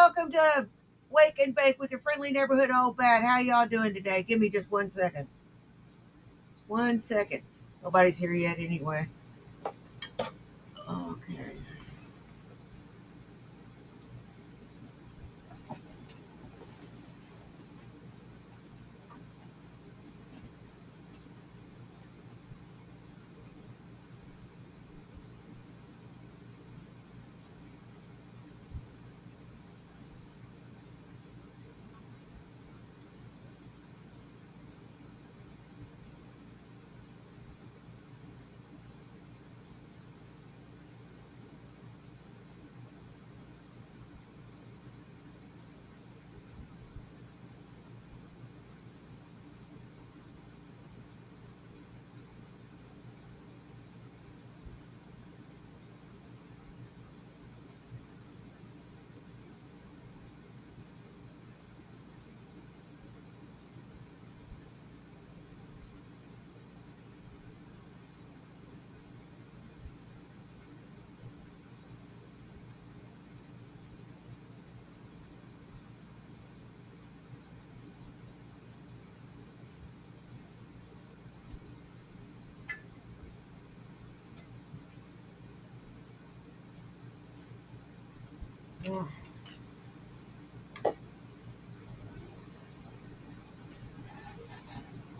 welcome to Wake and Bake with your friendly neighborhood old bat. How y'all doing today? Give me just 1 second. Just 1 second. Nobody's here yet anyway. Okay.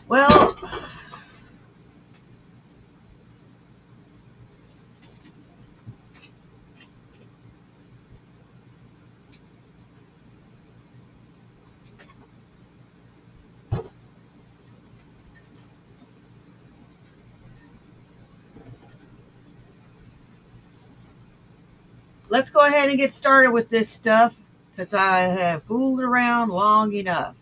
Well, let's go ahead and get started with this stuff since I have fooled around long enough.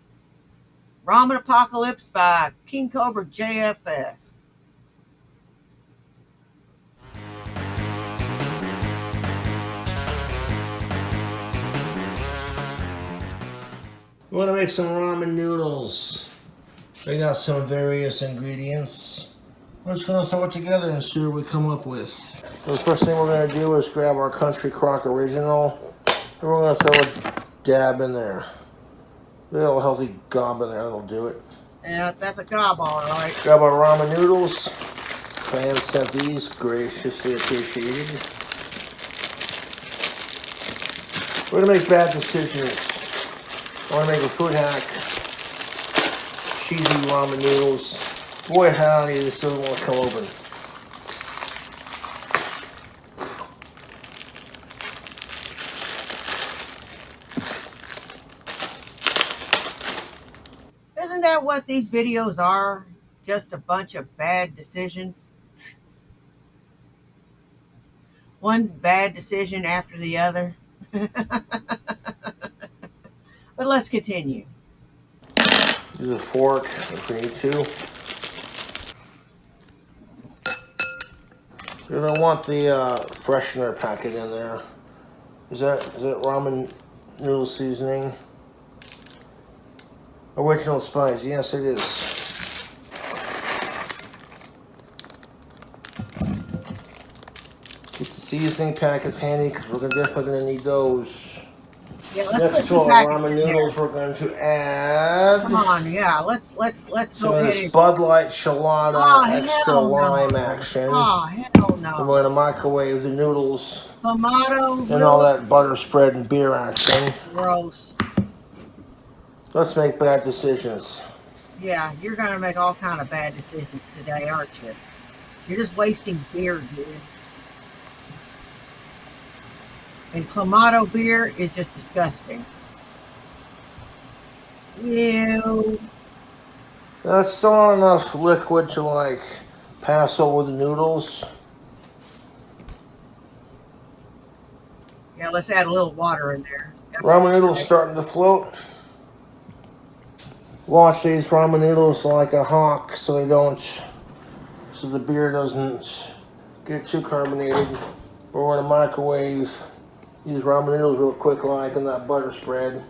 Ramen Apocalypse by King Cobra JFS. We want to make some ramen noodles. They got some various ingredients. We're just going to throw it together and see what we come up with. So the first thing we're going to do is grab our Country Crock Original. And we're going to throw a dab in there. A little healthy gob in there, that'll do it. Yeah, that's a gob, all right. Grab our ramen noodles. Fans sent these, graciously appreciated. We're going to make bad decisions. I want to make a food hack. Cheesy ramen noodles. Boy howdy, this doesn't want to come open. Isn't that what these videos are? Just a bunch of bad decisions? One bad decision after the other. But let's continue. Use a fork if we need to. You're gonna want the freshener packet in there. Is that ramen noodle seasoning? Original spice, yes it is. Keep the seasoning packets handy because we're definitely gonna need those. Yeah, let's Next put to two our packets ramen in noodles, there. we're going to add. Come on, yeah, let's go some ahead of this and. Bud Light Chelada Oh extra hell lime no! action. Oh hell And no! we're going to microwave the noodles Tomato, and all really that butter spread and beer action. gross. Let's make bad decisions. Yeah, you're gonna make all kind of bad decisions today, aren't you? You're just wasting beer, dude. And Clamato beer is just disgusting. Ew. That's still not enough liquid to like pass over the noodles. Yeah, let's add a little water in there. Ramen noodles starting to float. Wash these ramen noodles like a hawk so the beer doesn't get too carbonated. We're going to microwave these ramen noodles real quick like in that butter spread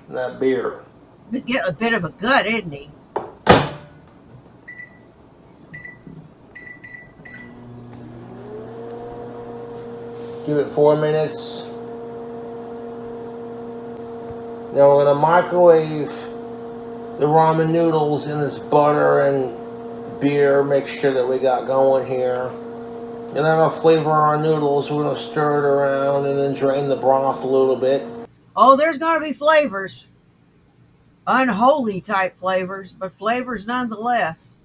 and that beer. He's getting a bit of a gut, isn't he? Give it 4 minutes. Now we're gonna microwave the ramen noodles in this butter and beer mixture that we got going here. And then I'll flavor our noodles. We're gonna stir it around and then drain the broth a little bit. Oh, there's going to be flavors. Unholy type flavors, but flavors nonetheless.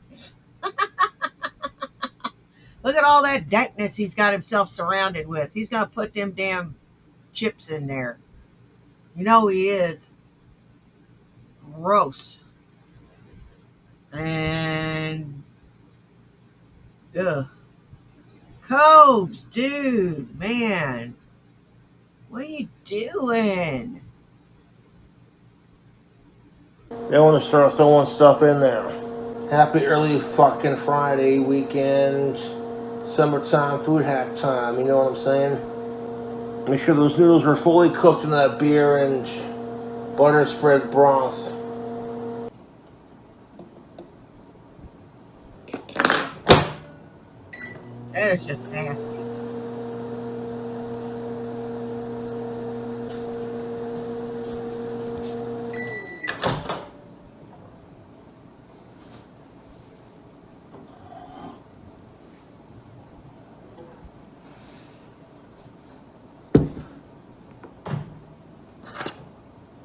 Look at all that dankness he's got himself surrounded with. He's going to put them damn chips in there. You know he is. Gross. And ugh. Cobes, dude, man. What are you doing? Then we're gonna start throwing stuff in there. Happy early fucking Friday weekend. Summertime food hack time, you know what I'm saying? Make sure those noodles are fully cooked in that beer and butter spread broth. That is just nasty.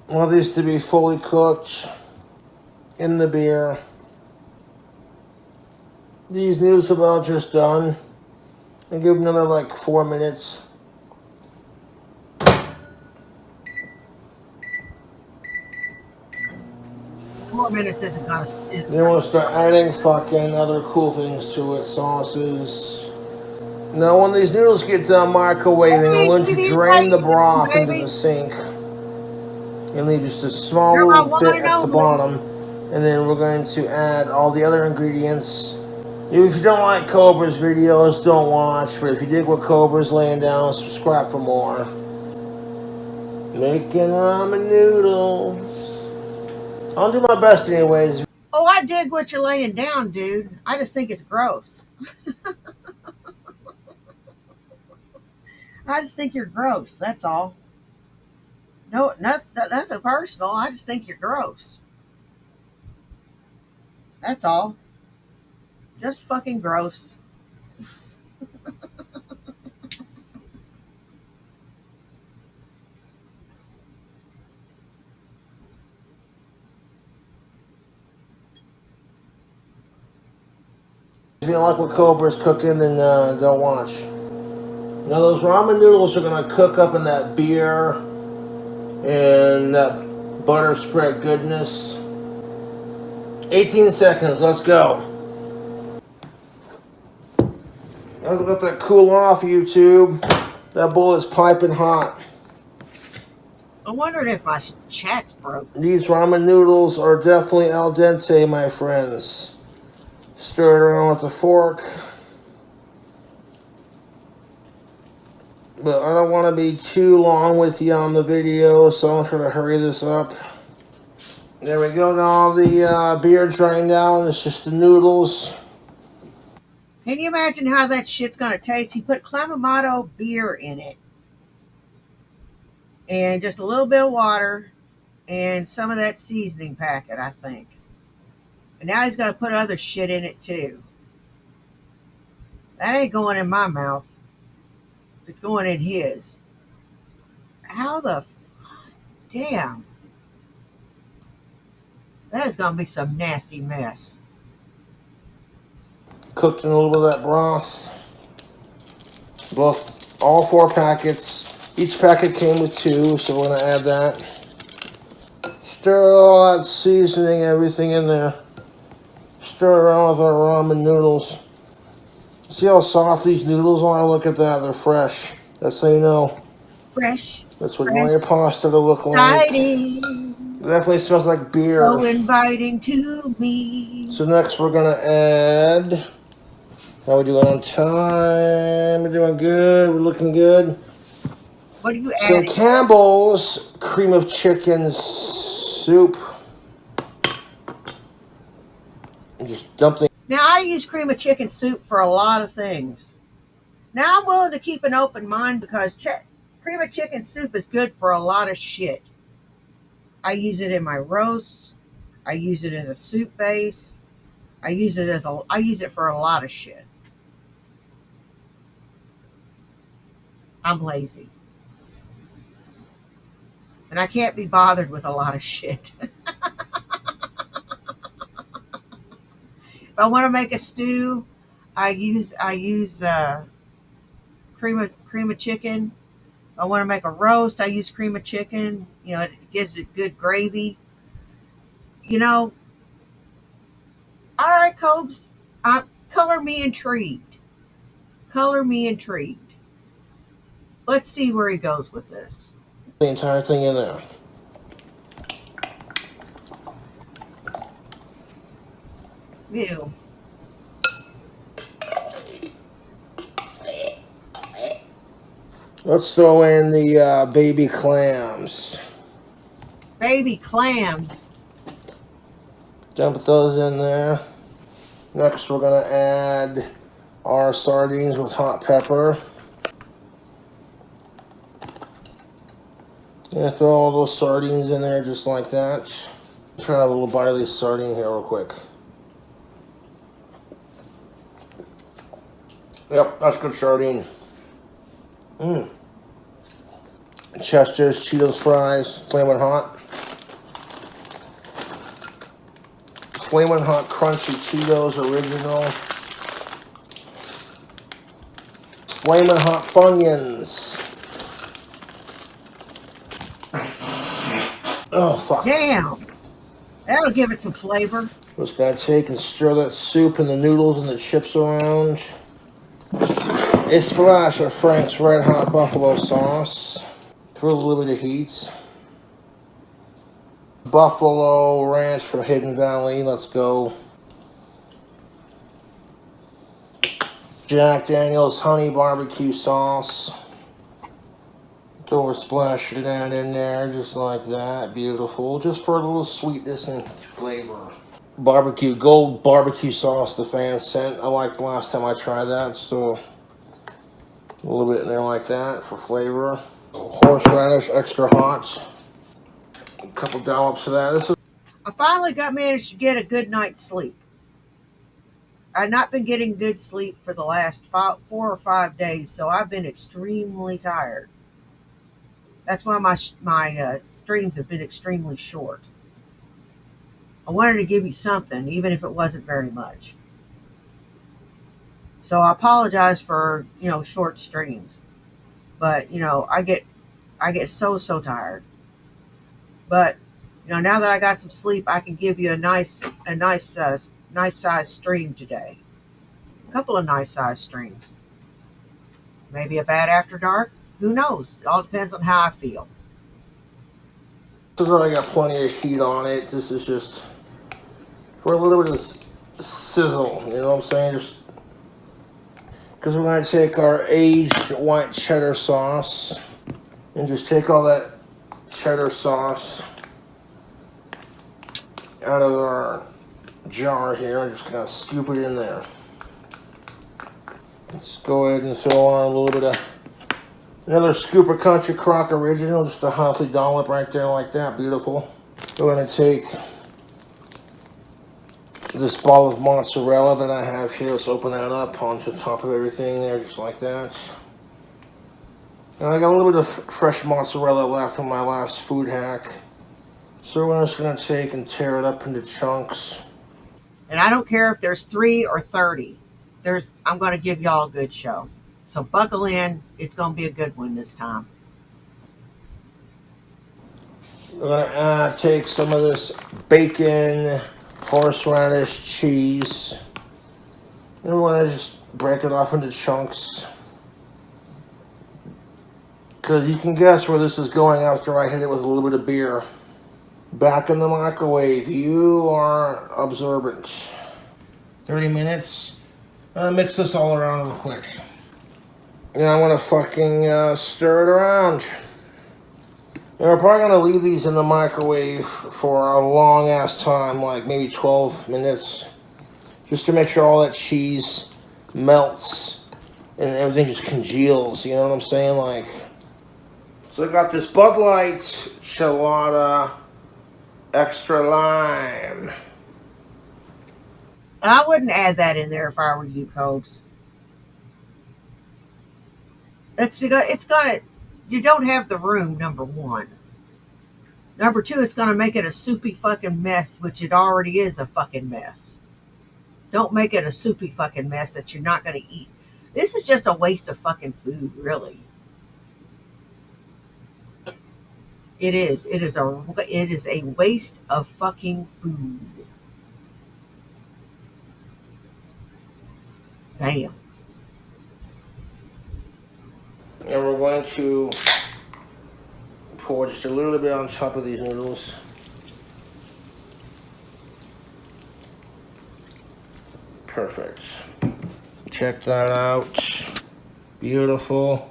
I want these to be fully cooked in the beer. These noodles are about just done. And give them another like 4 minutes. 4 minutes isn't gonna. Then we'll start adding fucking other cool things to it, sauces. Now, when these noodles get done microwaving, I'm going to drain the broth into the sink. And leave just a small You're my little one bit and at the only. bottom. And then we're going to add all the other ingredients. If you don't like Cobra's videos, don't watch. But if you dig what Cobra's laying down, subscribe for more. Making ramen noodles. I'll do my best anyways. Oh, I dig what you're laying down, dude. I just think it's gross. I just think you're gross. That's all. No, nothing personal. I just think you're gross. That's all. Just fucking gross. If you don't like what Cobra's cooking, then don't watch. Now those ramen noodles are gonna cook up in that beer and that butter spread goodness. 18 seconds, let's go. Let's let that cool off, YouTube. That bowl is piping hot. I'm wondering if my chat's broke. These ramen noodles are definitely al dente, my friends. Stir it around with a fork. But I don't want to be too long with you on the video, so I'm trying to hurry this up. There we go. Now all the beer drained down. It's just the noodles. Can you imagine how that shit's gonna taste? He put Clamato beer in it. And just a little bit of water and some of that seasoning packet, I think. And now he's gonna put other shit in it too. That ain't going in my mouth. It's going in his. How the damn? That is gonna be some nasty mess. Cooked in a little bit of that broth. All 4 packets. Each packet came with 2, so we're gonna add that. Stir all that seasoning, everything in there. Stir around with our ramen noodles. See how soft these noodles are? Look at that, they're fresh. That's how you know. Fresh. That's what you want your pasta to look Exciting. like. It definitely smells like beer. So inviting to me. So next we're gonna add. How we doing on time? We're doing good. We're looking good. What are you Some adding? Campbell's cream of chicken soup. Just dump the. Now I use cream of chicken soup for a lot of things. Now I'm willing to keep an open mind because cream of chicken soup is good for a lot of shit. I use it in my roasts. I use it as a soup base. I use it for a lot of shit. I'm lazy. And I can't be bothered with a lot of shit. If I want to make a stew, I use cream of chicken. If I want to make a roast, I use cream of chicken. You know, it gives it good gravy. You know, all right, Cobes, color me intrigued. Color me intrigued. Let's see where he goes with this. The entire thing in there. Ew. Let's throw in the baby clams. Baby clams. Dump those in there. Next, we're going to add our sardines with hot pepper. And throw all those sardines in there just like that. Try to have a little bite of this sardine here real quick. Yep, that's good sardine. Chester's Cheetos fries, flaming hot. Flaming hot crunchy Cheetos original. Flaming hot Funyuns. Oh, fuck. Damn. That'll give it some flavor. Just gotta take and stir that soup and the noodles and the chips around. A splash of Frank's Red Hot Buffalo sauce. For a little bit of heat. Buffalo Ranch from Hidden Valley. Let's go. Jack Daniel's Honey Barbecue Sauce. Throw a splash of that in there, just like that. Beautiful. Just for a little sweetness and flavor. Gold barbecue sauce the fans sent. I liked the last time I tried that, so a little bit in there like that for flavor. Horseradish extra hot. A couple dollops of that. I finally managed to get a good night's sleep. I've not been getting good sleep for the last 4 or 5 days, so I've been extremely tired. That's why my streams have been extremely short. I wanted to give you something, even if it wasn't very much. So I apologize for short streams, but I get so tired. But now that I got some sleep, I can give you a nice size stream today. A couple of nice size streams. Maybe a bad after dark. Who knows? It all depends on how I feel. This has already got plenty of heat on it. This is just for a little bit of sizzle. You know what I'm saying? Just because we're going to take our aged white cheddar sauce and just take all that cheddar sauce out of our jar here. I'm just going to scoop it in there. Let's go ahead and throw on a little bit of another scoop of Country Crock Original, just a healthy dollop right there like that. Beautiful. We're going to take this ball of mozzarella that I have here. Let's open that up onto the top of everything there, just like that. And I got a little bit of fresh mozzarella left from my last food hack. So we're just going to take and tear it up into chunks. And I don't care if there's 3 or 30. I'm going to give y'all a good show. So buckle in. It's going to be a good one this time. We're going to take some of this bacon, horseradish, cheese. And we're going to just break it off into chunks. Because you can guess where this is going after I hit it with a little bit of beer. Back in the microwave. You are observant. 30 minutes. I'm going to mix this all around real quick. And I'm going to fucking stir it around. And we're probably going to leave these in the microwave for a long ass time, like maybe 12 minutes. Just to make sure all that cheese melts and everything just congeals, you know what I'm saying? So I got this Bud Light Chelada extra lime. I wouldn't add that in there if I were you, Cobes. It's gonna. You don't have the room. Number one. Number two, it's gonna make it a soupy fucking mess, which it already is a fucking mess. Don't make it a soupy fucking mess that you're not gonna eat. This is just a waste of fucking food, really. It is. It is a waste of fucking food. Damn. And we're going to pour just a little bit on top of these noodles. Perfect. Check that out. Beautiful.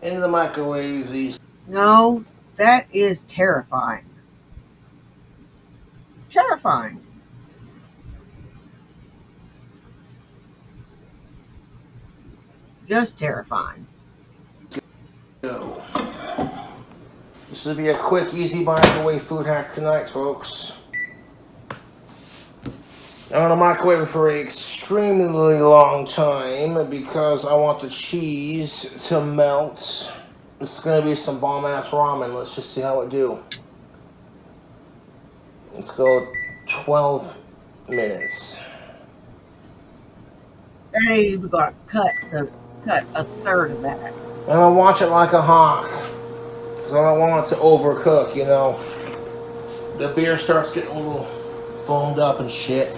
Into the microwave these. No, that is terrifying. Terrifying. Just terrifying. Go. This will be a quick, easy microwave food hack tonight, folks. I'm gonna microwave it for an extremely long time because I want the cheese to melt. This is gonna be some bomb ass ramen. Let's just see how it do. Let's go 12 minutes. That ain't even gonna cut a third of that. I'm gonna watch it like a hawk because I don't want it to overcook, you know. The beer starts getting a little foamed up and shit.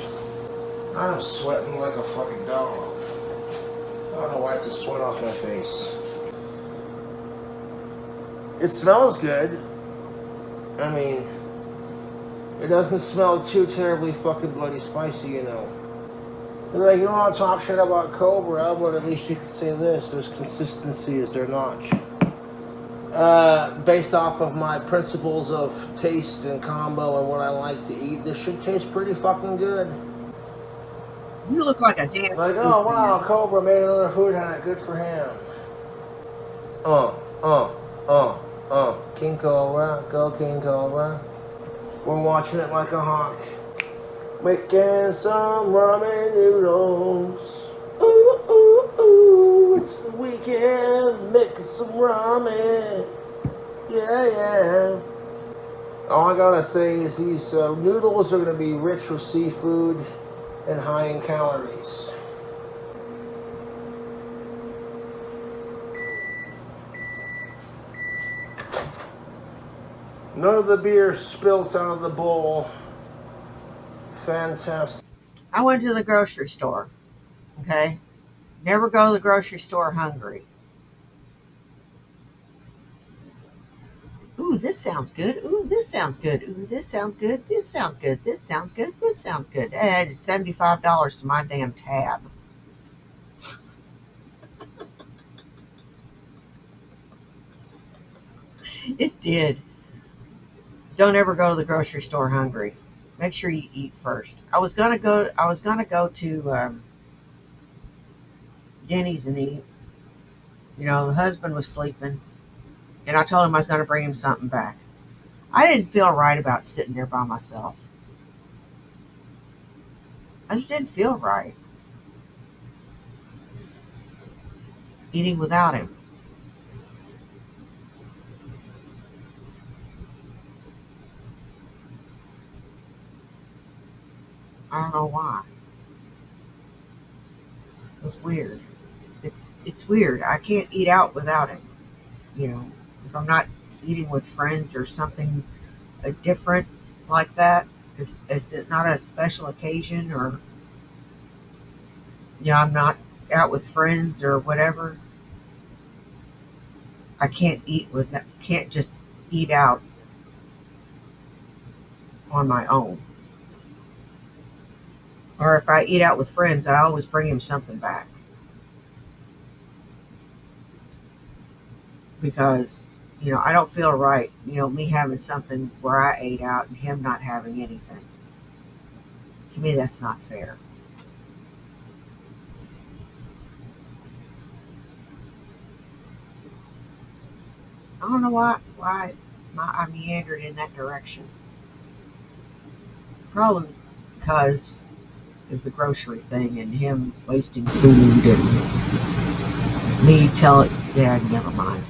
I'm sweating like a fucking dog. I don't know why the sweat off my face. It smells good. I mean, it doesn't smell too terribly fucking bloody spicy, you know. They're like, you don't want to talk shit about Cobra, but at least you can say this. There's consistency, is there not? Based off of my principles of taste and combo and what I like to eat, this should taste pretty fucking good. You look like a damn. Like, oh wow, Cobra made another food hack. Good for him. Uh, uh, King Cobra, go King Cobra. We're watching it like a hawk. Making some ramen noodles. Ooh, ooh, ooh, it's the weekend. Making some ramen. Yeah, yeah. All I gotta say is these noodles are gonna be rich with seafood and high in calories. None of the beer spilt out of the bowl. Fantastic. I went to the grocery store. Okay? Never go to the grocery store hungry. Ooh, this sounds good. Ooh, this sounds good. Ooh, this sounds good. This sounds good. This sounds good. This sounds good. I added $75 to my damn tab. It did. Don't ever go to the grocery store hungry. Make sure you eat first. I was gonna go to Denny's and eat. You know, the husband was sleeping, and I told him I was gonna bring him something back. I didn't feel right about sitting there by myself. I just didn't feel right eating without him. I don't know why. It was weird. It's weird. I can't eat out without him. You know, if I'm not eating with friends or something different like that, if is it not a special occasion or I'm not out with friends or whatever, I can't eat with that. Can't just eat out on my own. Or if I eat out with friends, I always bring him something back because I don't feel right. Me having something where I ate out and him not having anything. To me, that's not fair. I don't know why I meandered in that direction. Probably because of the grocery thing and him wasting food and me telling, yeah, never mind.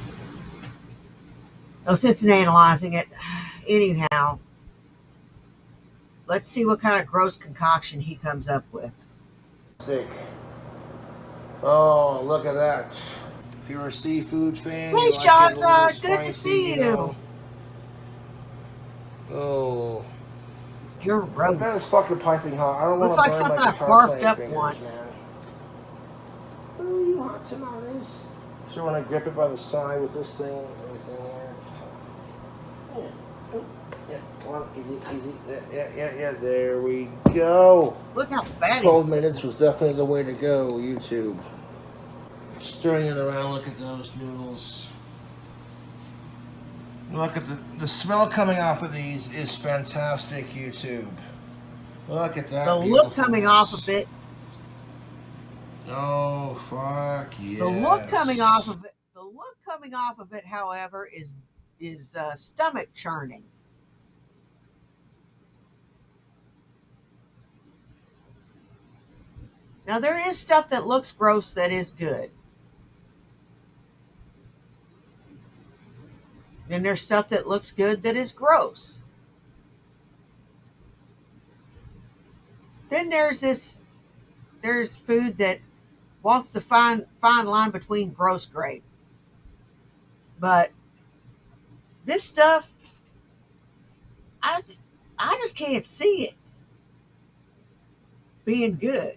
No sense in analyzing it. Anyhow, let's see what kind of gross concoction he comes up with. Sick. Oh, look at that. If you're a seafood fan, Hey, you like it a little Shaza, good to spicy, see you you. know. Oh. You're I roast. bet it's fucking piping hot. I don't want Looks to like burn my something I guitar barfed playing up fingers, once. man. Oh, you hot tamales. So when I grip it by the side with this thing, everything there. Yeah. Oh, yeah. Come on, easy. Yeah. There we go. Look how fat he's 12 getting. minutes was definitely the way to go, YouTube. Stirring it around, look at those noodles. Look at the smell coming off of these is fantastic, YouTube. Look at The that look coming off of beautifulness. it, Oh, fuck the look coming off yes. of it, the look coming off of it, however, is stomach churning. Now there is stuff that looks gross that is good. Then there's stuff that looks good that is gross. Then there's food that walks the fine line between gross great. But this stuff, I I just can't see it being good.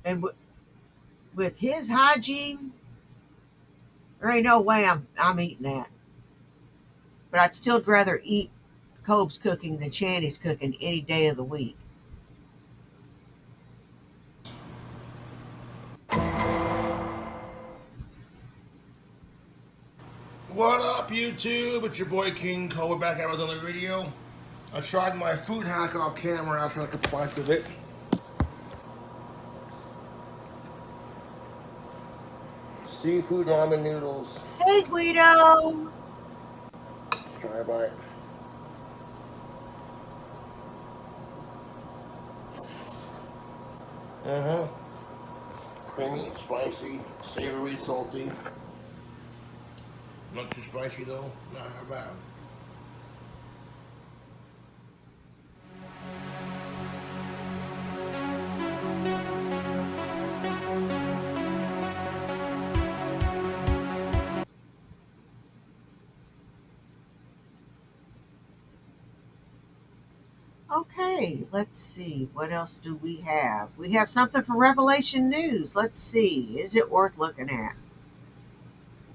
And with his hygiene, there ain't no way I'm eating that. But I'd still rather eat Cobe's cooking than Channy's cooking any day of the week. What up, YouTube? It's your boy King Cole. We're back at another video. I tried my food hack off camera. I was trying to comply with it. Seafood ramen noodles. Hey, Guido. Let's try a bite. Uh-huh. Creamy, spicy, savory, salty. Not too spicy though. Not bad. Okay, let's see. What else do we have? We have something from Revelation News. Let's see. Is it worth looking at?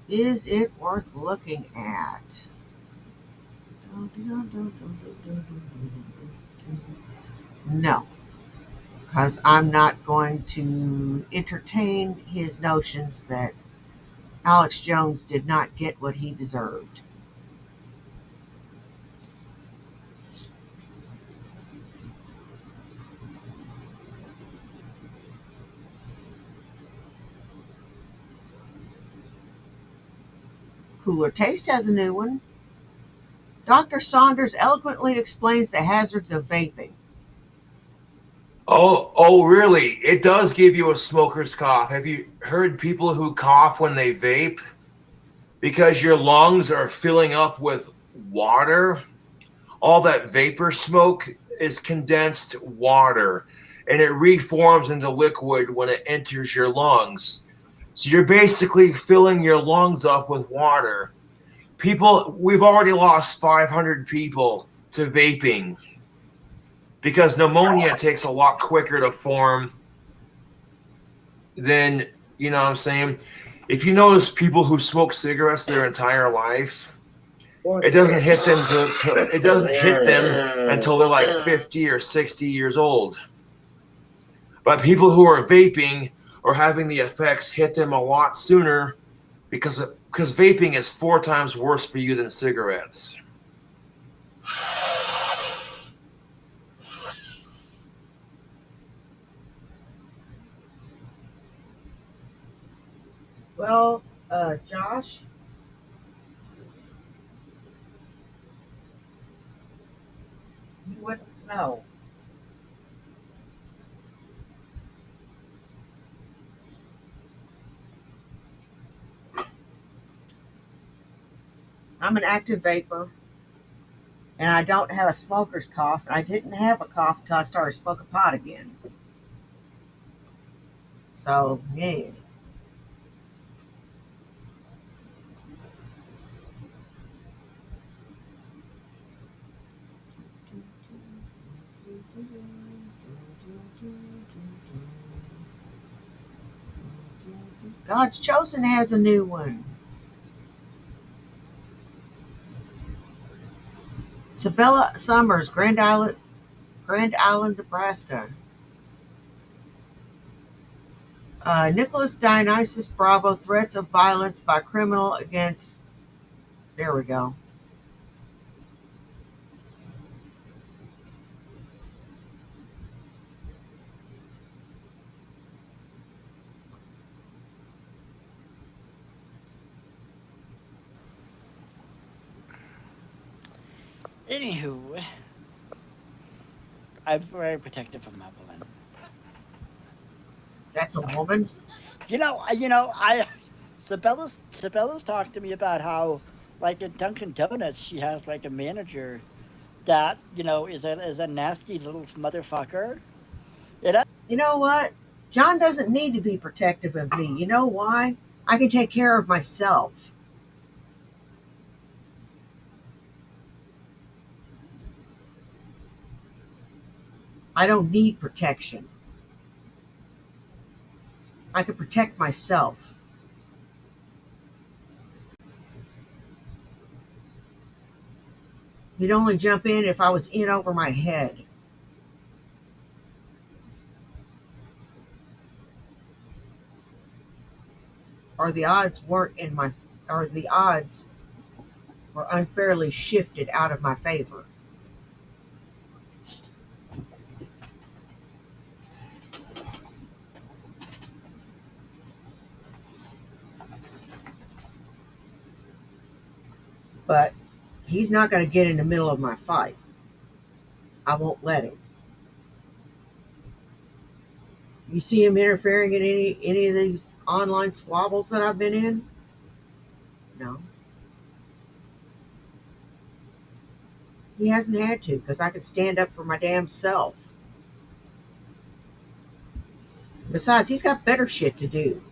Is it worth looking at? No, because I'm not going to entertain his notions that Alex Jones did not get what he deserved. Cooler Taste has a new one. Dr. Saunders eloquently explains the hazards of vaping. Oh, really? It does give you a smoker's cough. Have you heard people who cough when they vape? Because your lungs are filling up with water. All that vapor smoke is condensed water and it reforms into liquid when it enters your lungs. So you're basically filling your lungs up with water. We've already lost 500 people to vaping because pneumonia takes a lot quicker to form than, you know what I'm saying? If you notice people who smoke cigarettes their entire life, it doesn't hit them until they're like 50 or 60 years old. But people who are vaping or having the effects hit them a lot sooner because vaping is 4 times worse for you than cigarettes. Well, Josh, know. I'm an active vapor, and I don't have a smoker's cough. And I didn't have a cough until I started smoking pot again. So, yeah. God's Chosen has a new one. Sabella Summers, Grand Island, Nebraska. Nicholas Dionysus Bravo, threats of violence by criminal against. There we go. Anywho, I'm very protective of my woman. That's a woman. I Sabella's talked to me about how, like at Dunkin' Donuts, she has like a manager that is a nasty little motherfucker. You know, You know what? John doesn't need to be protective of me. You know why? I can take care of myself. I don't need protection. I can protect myself. He'd only jump in if I was in over my head. Or the odds weren't in my or the odds were unfairly shifted out of my favor. But he's not going to get in the middle of my fight. I won't let him. You see him interfering in any of these online squabbles that I've been in? No. He hasn't had to because I can stand up for my damn self. Besides, he's got better shit to do.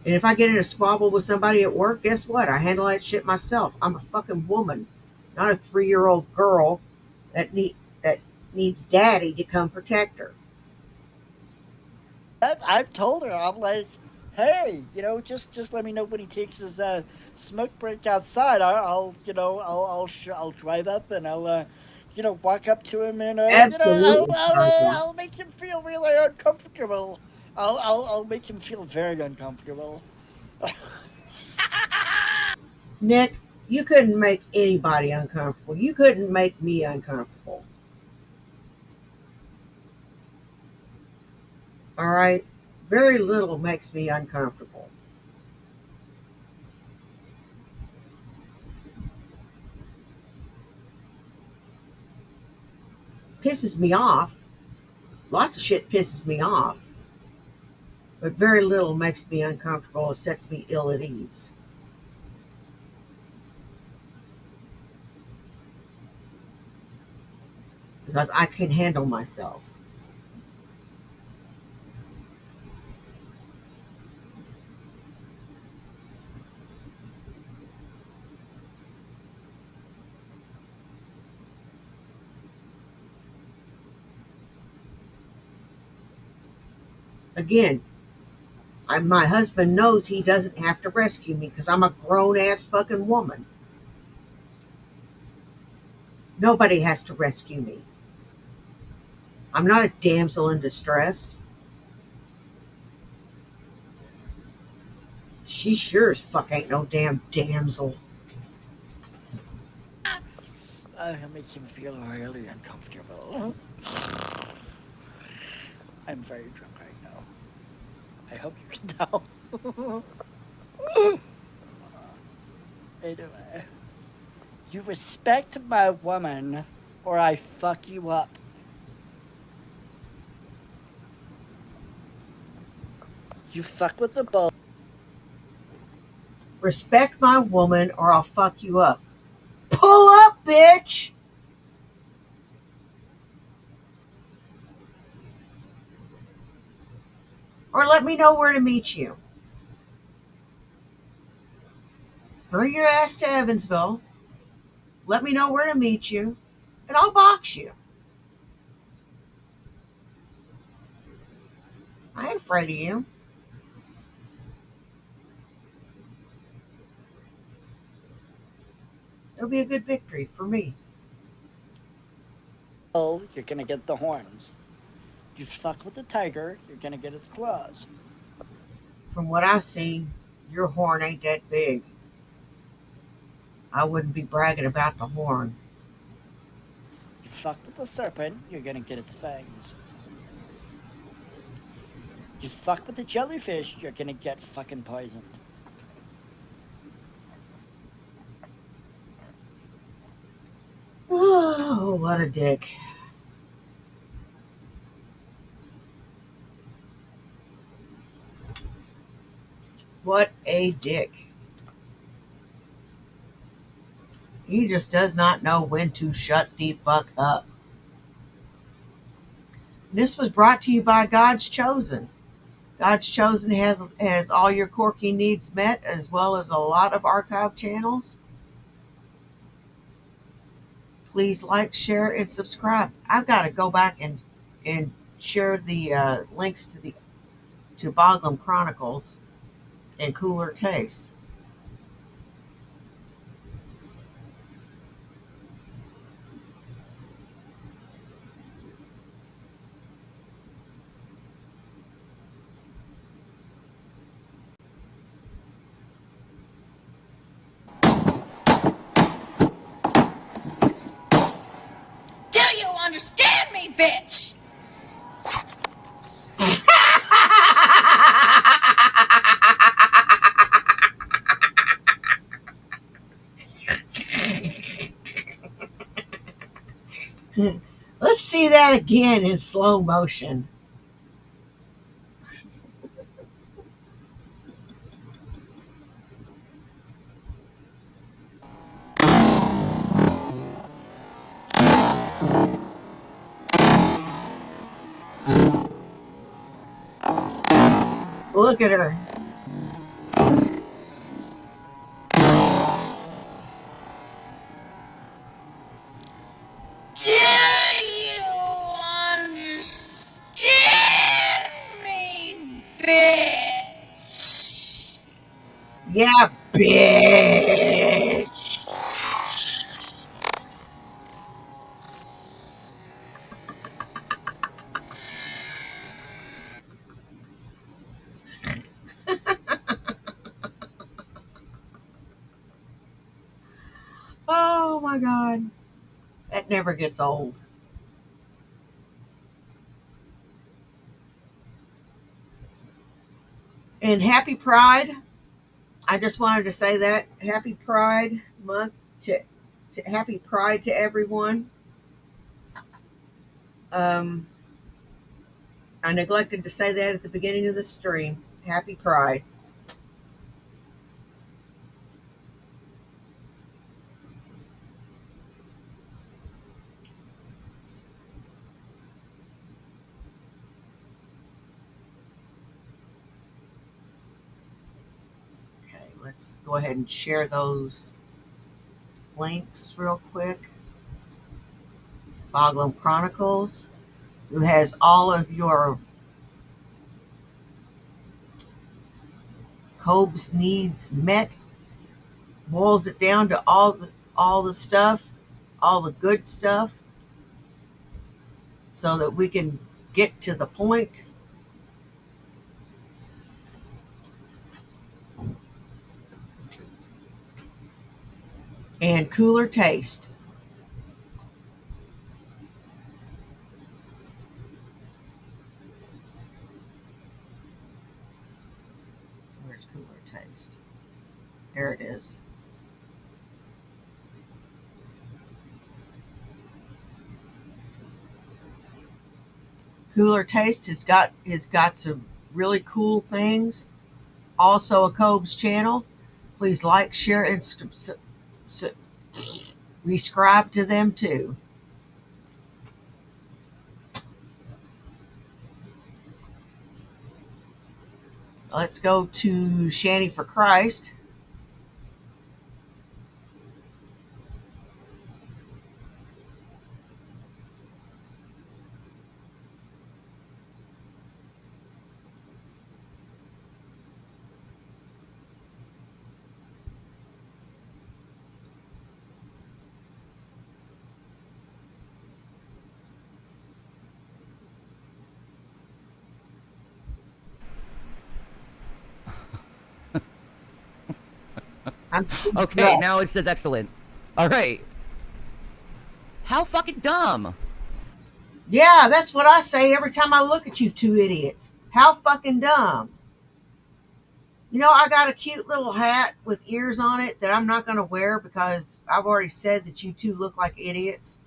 And if I get in a squabble with somebody at work, guess what? I handle that shit myself. I'm a fucking woman, not a 3-year-old girl that needs daddy to come protect her. I've told her, I'm like, hey, just let me know when he takes his smoke break outside. I'll drive up and I'll walk up to him and Absolutely, Sniper. I'll make him feel really uncomfortable. I'll make him feel very uncomfortable. Nick, you couldn't make anybody uncomfortable. You couldn't make me uncomfortable. All right? Very little makes me uncomfortable. Pisses me off. Lots of shit pisses me off. But very little makes me uncomfortable. It sets me ill at ease. Because I can handle myself. Again, my husband knows he doesn't have to rescue me because I'm a grown ass fucking woman. Nobody has to rescue me. I'm not a damsel in distress. She sure as fuck ain't no damn damsel. I'll make him feel really uncomfortable. I'm very drunk right now. I hope you can tell. Anyway, You respect my woman, or I fuck you up. You fuck with the bull. Respect my woman or I'll fuck you up. Pull up, bitch! Or let me know where to meet you. Bring your ass to Evansville. Let me know where to meet you, and I'll box you. I ain't afraid of you. It'll be a good victory for me. You're gonna get the horns. You fuck with the tiger, you're gonna get its claws. From what I've seen, your horn ain't that big. I wouldn't be bragging about the horn. You fuck with the serpent, you're gonna get its fangs. You fuck with the jellyfish, you're gonna get fucking poisoned. Oh, what a dick. What a dick. He just does not know when to shut the fuck up. This was brought to you by God's Chosen. God's Chosen has all your corky needs met, as well as a lot of archive channels. Please like, share, and subscribe. I've got to go back and share the links to Boglum Chronicles and Cooler Taste. Do you understand me, bitch? Let's see that again in slow motion. Look at her. Do you understand me, bitch? Yeah, bitch. Oh my God. That never gets old. And happy Pride. I just wanted to say that. Happy Pride month to happy Pride to everyone. Um, I neglected to say that at the beginning of the stream. Happy Pride. Okay, let's go ahead and share those links real quick. Boglum Chronicles, who has all of your Cobes needs met, boils it down to all the stuff, all the good stuff, so that we can get to the point. And Cooler Taste. Where's Cooler Taste? There it is. Cooler Taste has got some really cool things. Also a Cobb's channel. Please like, share, and subscribe to them too. Let's go to Shanty for Christ. I'm Okay, now it says excellent. All right. How fucking dumb. Yeah, that's what I say every time I look at you two idiots. How fucking dumb. You know, I got a cute little hat with ears on it that I'm not going to wear because I've already said that you two look like idiots.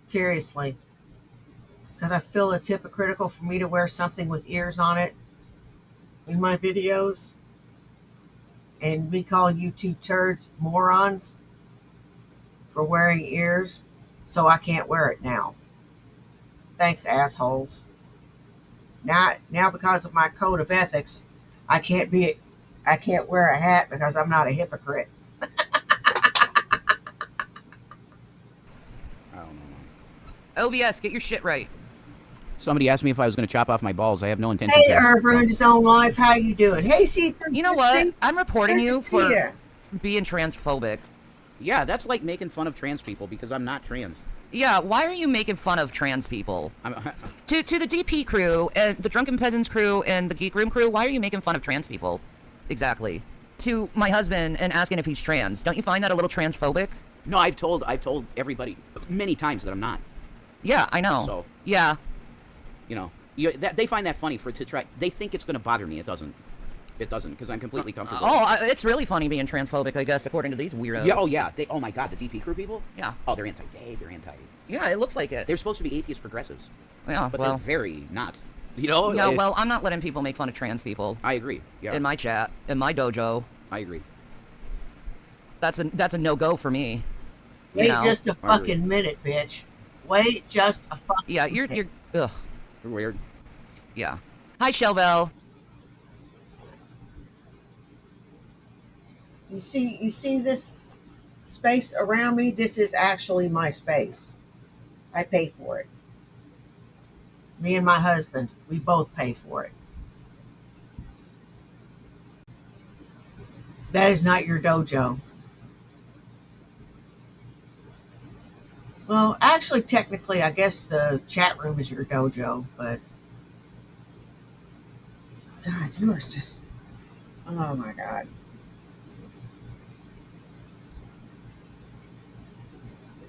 Seriously. Because I feel it's hypocritical for me to wear something with ears on it in my videos. And we call you two turds morons for wearing ears. So I can't wear it now. Thanks, assholes. Now because of my code of ethics, I can't wear a hat because I'm not a hypocrite. I don't know. OBS, get your shit right. Somebody asked me if I was going to chop off my balls. I have no intention Hey, to. Herb ruined his own life. How you doing? Hey, C3. You know what? I'm reporting you for Yeah. being transphobic. Yeah, that's like making fun of trans people because I'm not trans. Yeah, why are you making fun of trans people? To the DP crew, and the Drunken Peasants crew, and the Geek Room crew, why are you making fun of trans people? Exactly. To my husband and asking if he's trans, don't you find that a little transphobic? No, I've told everybody many times that I'm not. Yeah, I know. So yeah, you know, they find that funny to try. They think it's going to bother me. It doesn't. It doesn't because I'm completely comfortable. It's really funny being transphobic, I guess, according to these weirdos. Yeah. Oh yeah. Oh my God, the DP crew people. Yeah. Oh, they're anti-gay. They're anti. Yeah, it looks like it. They're supposed to be atheist progressives. Yeah, But well, they're very not. You know. yeah, well, I'm not letting people make fun of trans people. I agree. Yeah. In my chat, in my dojo. I agree. That's a no-go for me. Wait You know? just a fucking minute, bitch. Wait just a fucking Yeah, you're ugh. You're weird. Yeah. Hi, Shellbell. You see this space around me? This is actually my space. I pay for it. Me and my husband, we both pay for it. That is not your dojo. Well, actually, technically, I guess the chat room is your dojo, but God, yours just, oh my God.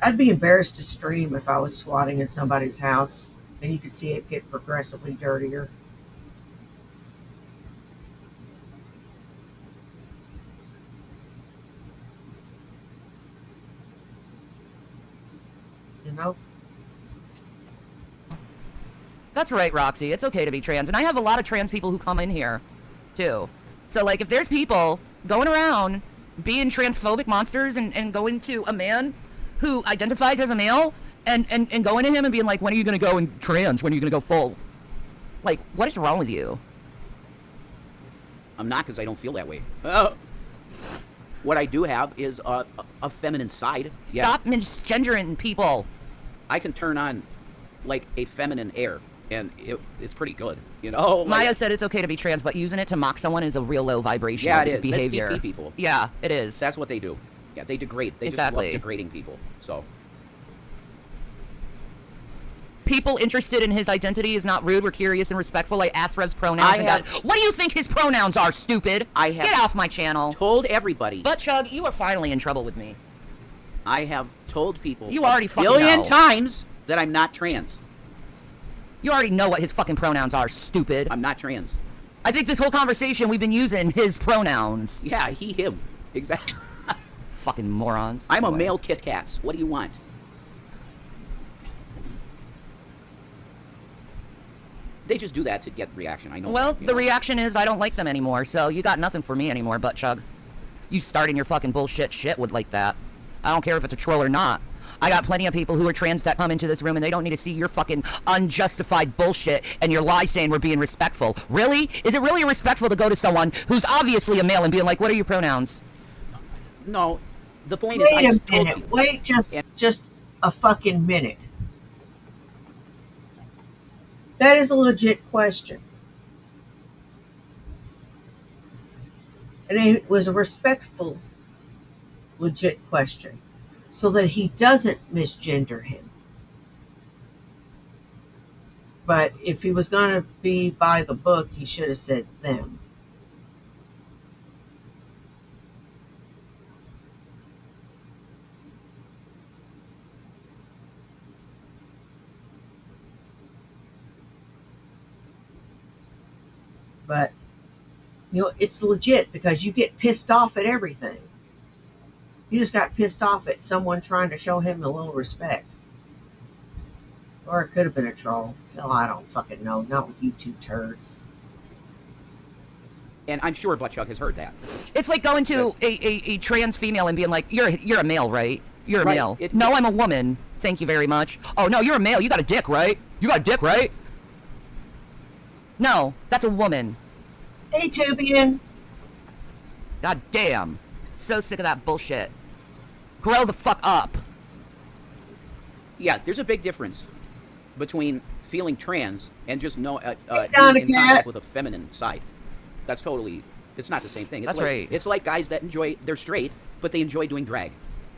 I'd be embarrassed to stream if I was squatting in somebody's house and you could see it get progressively dirtier. You know? That's right, Roxy. It's okay to be trans. And I have a lot of trans people who come in here, too. So, like, if there's people going around being transphobic monsters and going to a man who identifies as a male and going to him and being like, when are you going to go in trans? When are you going to go full? Like, what is wrong with you? I'm not because I don't feel that way. What I do have is a feminine side. Stop misgendering people. I can turn on like a feminine air, and it's pretty good. You know. Like, Maya said it's okay to be trans, but using it to mock someone is a real low vibration yeah, it is. behavior. That's DP people. Yeah, it is. That's what they do. Yeah, they degrade. They Exactly. just love degrading people. So. People interested in his identity is not rude. We're curious and respectful. I asked Rev's pronouns. What do you think his pronouns are, stupid? I have Get off my channel. Told everybody. But Chug, you are finally in trouble with me. I have told people. You already fucking billion know. times that I'm not trans. You already know what his fucking pronouns are, stupid. I'm not trans. I think this whole conversation we've been using his pronouns. Yeah, he, him. Exactly. fucking morons. I'm a Anyway. male Kit Kats. What do you want? They just do that to get reaction. I know. Well, that, you the know. reaction is I don't like them anymore, so you got nothing for me anymore, butt chug. You starting your fucking bullshit shit with like that. I don't care if it's a troll or not. I got plenty of people who are trans that come into this room and they don't need to see your fucking unjustified bullshit and your lie saying we're being respectful. Really? Is it really respectful to go to someone who's obviously a male and being like, what are your pronouns? No, the point is, Wait I a told minute. you. Wait just a fucking minute. That is a legit question. And it was a respectful, legit question. So that he doesn't misgender him. But if he was going to be by the book, he should have said them. But, it's legit because you get pissed off at everything. You just got pissed off at someone trying to show him a little respect. Or it could have been a troll. Hell, I don't fucking know. Not with you two turds. And I'm sure Buttchuck has heard that. It's like going to a trans female and being like, you're a male, right? You're a Right. male. No, I'm a woman. Thank you very much. Oh, no, you're a male. You got a dick, right? You got a dick, right? No, that's a woman. Hey, Tubian. God damn. So sick of that bullshit. Grow the fuck up. Yeah, there's a big difference between feeling trans and just being in cat. contact with a feminine side. That's totally, it's not the same thing. It's That's like, right. It's like guys that they're straight, but they enjoy doing drag.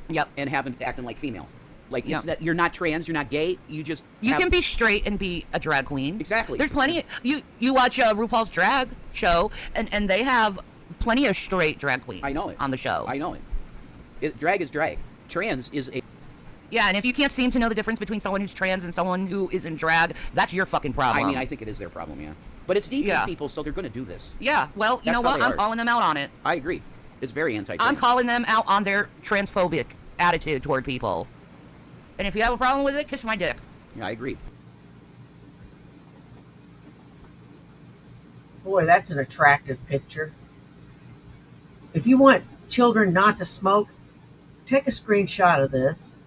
Yep. And acting like female. Like, Yep. it's that you're not trans, you're not gay, you can be straight and be a drag queen. Exactly. There's plenty. You watch RuPaul's drag show, and they have plenty of straight drag queens. I know it. On the show. I know it. Drag is drag. Trans is a... Yeah, and if you can't seem to know the difference between someone who's trans and someone who is in drag, that's your fucking problem. I mean, I think it is their problem, yeah. But it's DP Yeah. people, so they're going to do this. Yeah, well, you That's know how what? they I'm are. calling them out on it. I agree. It's very anti-trans. I'm calling them out on their transphobic attitude toward people. And if you have a problem with it, kiss my dick. Yeah, I agree. Boy, that's an attractive picture. If you want children not to smoke, take a screenshot of this.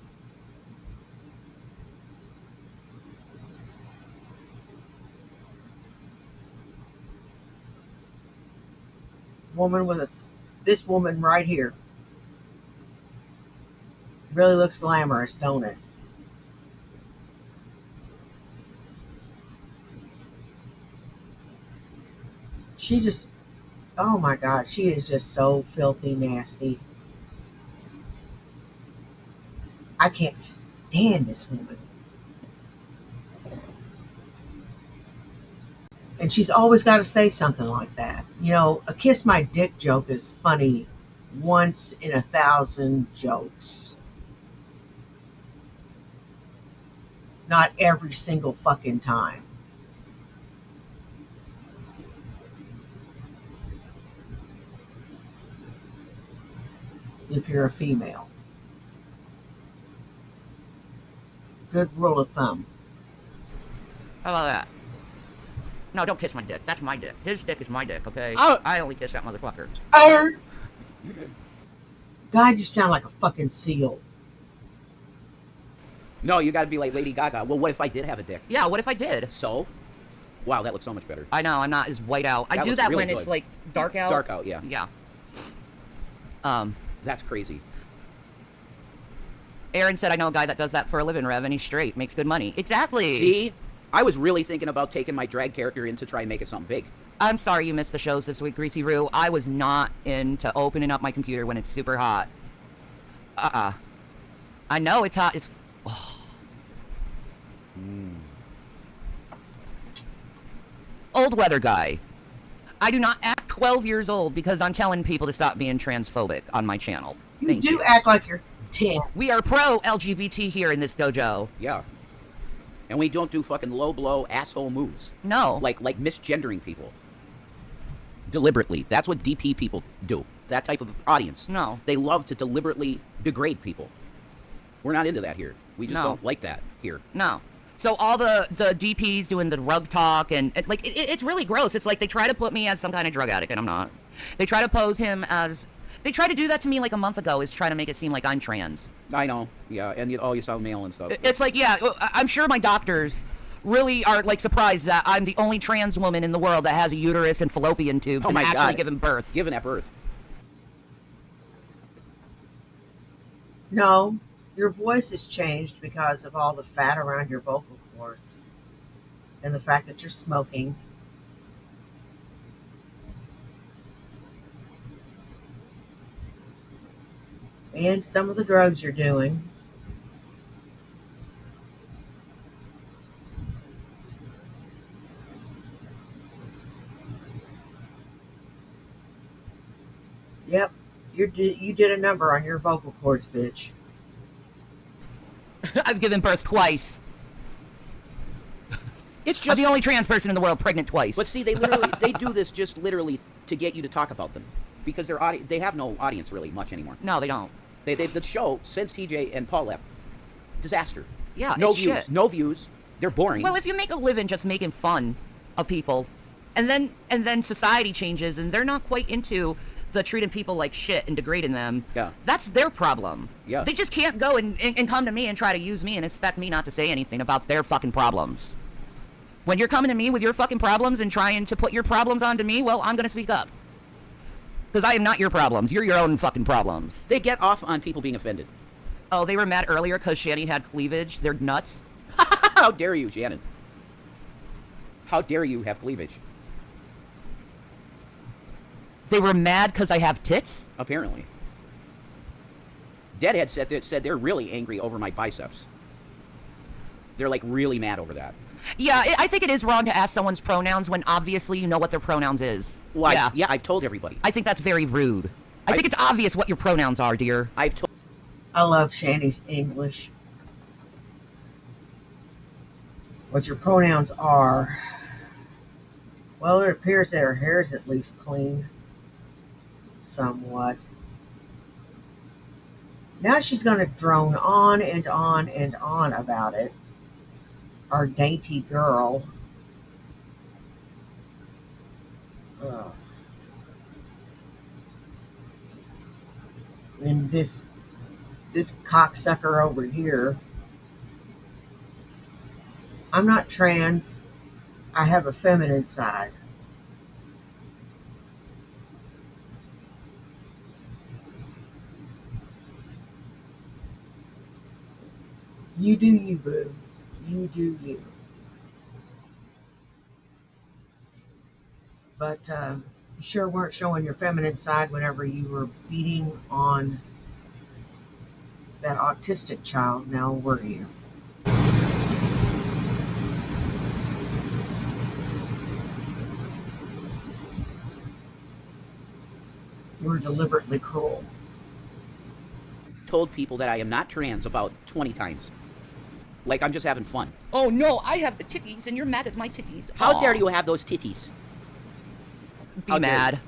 Woman with this woman right here. Really looks glamorous, don't it? She just, oh my God, she is just so filthy nasty. I can't stand this woman. And she's always got to say something like that. A kiss my dick joke is funny once in 1,000 jokes. Not every single fucking time. If you're a female. Good rule of thumb. How about that? No, don't kiss my dick. That's my dick. His dick is my dick, okay? Oh. I only kiss that motherfucker. God, you sound like a fucking seal. No, you got to be like Lady Gaga. Well, what if I did have a dick? Yeah, what if I did? So? Wow, that looks so much better. I know, I'm not as white out. I That do looks that really when it's good. like dark out. Dark out, yeah. Yeah. That's crazy. Aaron said, I know a guy that does that for a living, Rev, and he's straight, makes good money. Exactly. See? I was really thinking about taking my drag character in to try and make it something big. I'm sorry you missed the shows this week, Greasy Roo. I was not into opening up my computer when it's super hot. I know it's hot. It's... Oh. Old weather guy. I do not act 12 years old because I'm telling people to stop being transphobic on my channel. You Thank do you. act like you're 10. We are pro-LGBT here in this dojo. Yeah. And we don't do fucking low blow asshole moves. No. Like misgendering people. Deliberately. That's what DP people do. that type of audience. No. They love to deliberately degrade people. We're not into that here. We just don't like that here. No. So all the DPs doing the rug talk and like it's really gross. It's like they try to put me as some kind of drug addict and I'm not. They try to pose him as they tried to do that to me like a month ago. Is trying to make it seem like I'm trans. I know. Yeah, and you sound male and stuff. It's like, yeah, I'm sure my doctors really are like surprised that I'm the only trans woman in the world that has a uterus and fallopian tubes and actually giving birth. Giving at birth. No, your voice has changed because of all the fat around your vocal cords and the fact that you're smoking. And some of the drugs you're doing. Yep, you did a number on your vocal cords, bitch. I've given birth twice. It's just I'm the only trans person in the world pregnant twice. But see, they do this just literally to get you to talk about them, because they have no audience really much anymore. No, they don't. The show since TJ and Paul left, disaster. Yeah, no it's views, shit. no views. They're boring. Well, if you make a living just making fun of people, and then society changes and they're not quite into the treating people like shit and degrading them, yeah, that's their problem. Yeah, they just can't go and come to me and try to use me and expect me not to say anything about their fucking problems. When you're coming to me with your fucking problems and trying to put your problems onto me, well, I'm gonna speak up. Because I am not your problems. You're your own fucking problems. They get off on people being offended. Oh, they were mad earlier because Shanny had cleavage. They're nuts. How dare you, Shannon? How dare you have cleavage? They were mad because I have tits? Apparently. Deadhead said they're really angry over my biceps. They're like really mad over that. Yeah, I think it is wrong to ask someone's pronouns when obviously you know what their pronouns is. Why? Yeah. Yeah, I've told everybody. I think that's very rude. I think it's obvious what your pronouns are, dear. I've told. I love Shanny's English. What your pronouns are. Well, it appears that her hair is at least clean. Somewhat. Now she's going to drone on and on and on about it. Our dainty girl. Ugh. And this cocksucker over here. I'm not trans. I have a feminine side. You do you, boo. You do you. But you sure weren't showing your feminine side whenever you were beating on that autistic child, now were you? You were deliberately cruel. Told people that I am not trans about 20 times. Like I'm just having fun. Oh no, I have the titties and you're mad at my titties. How dare you have those titties? Be mad.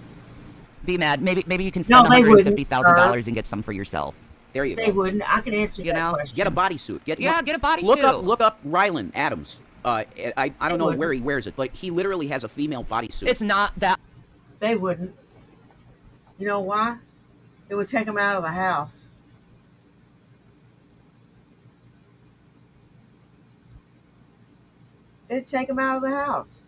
Be mad. Maybe you can spend $150,000 and get some for yourself. There you go. They wouldn't. I can answer that question. Get a bodysuit. Get a bodysuit. Look up Rylan Adams. I don't know where he wears it, but he literally has a female bodysuit. It's not that. They wouldn't. You know why? It would take them out of the house. It'd take them out of the house.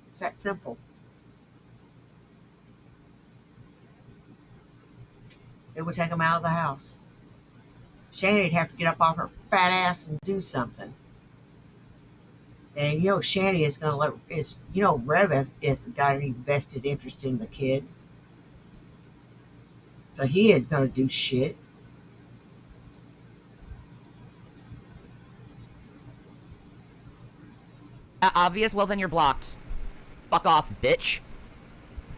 It's that simple. It would take them out of the house. Shanny'd have to get up off her fat ass and do something. And you know, Shanny is going to Rev hasn't got any vested interest in the kid. So he ain't going to do shit. Obvious? Well, then you're blocked. Fuck off, bitch.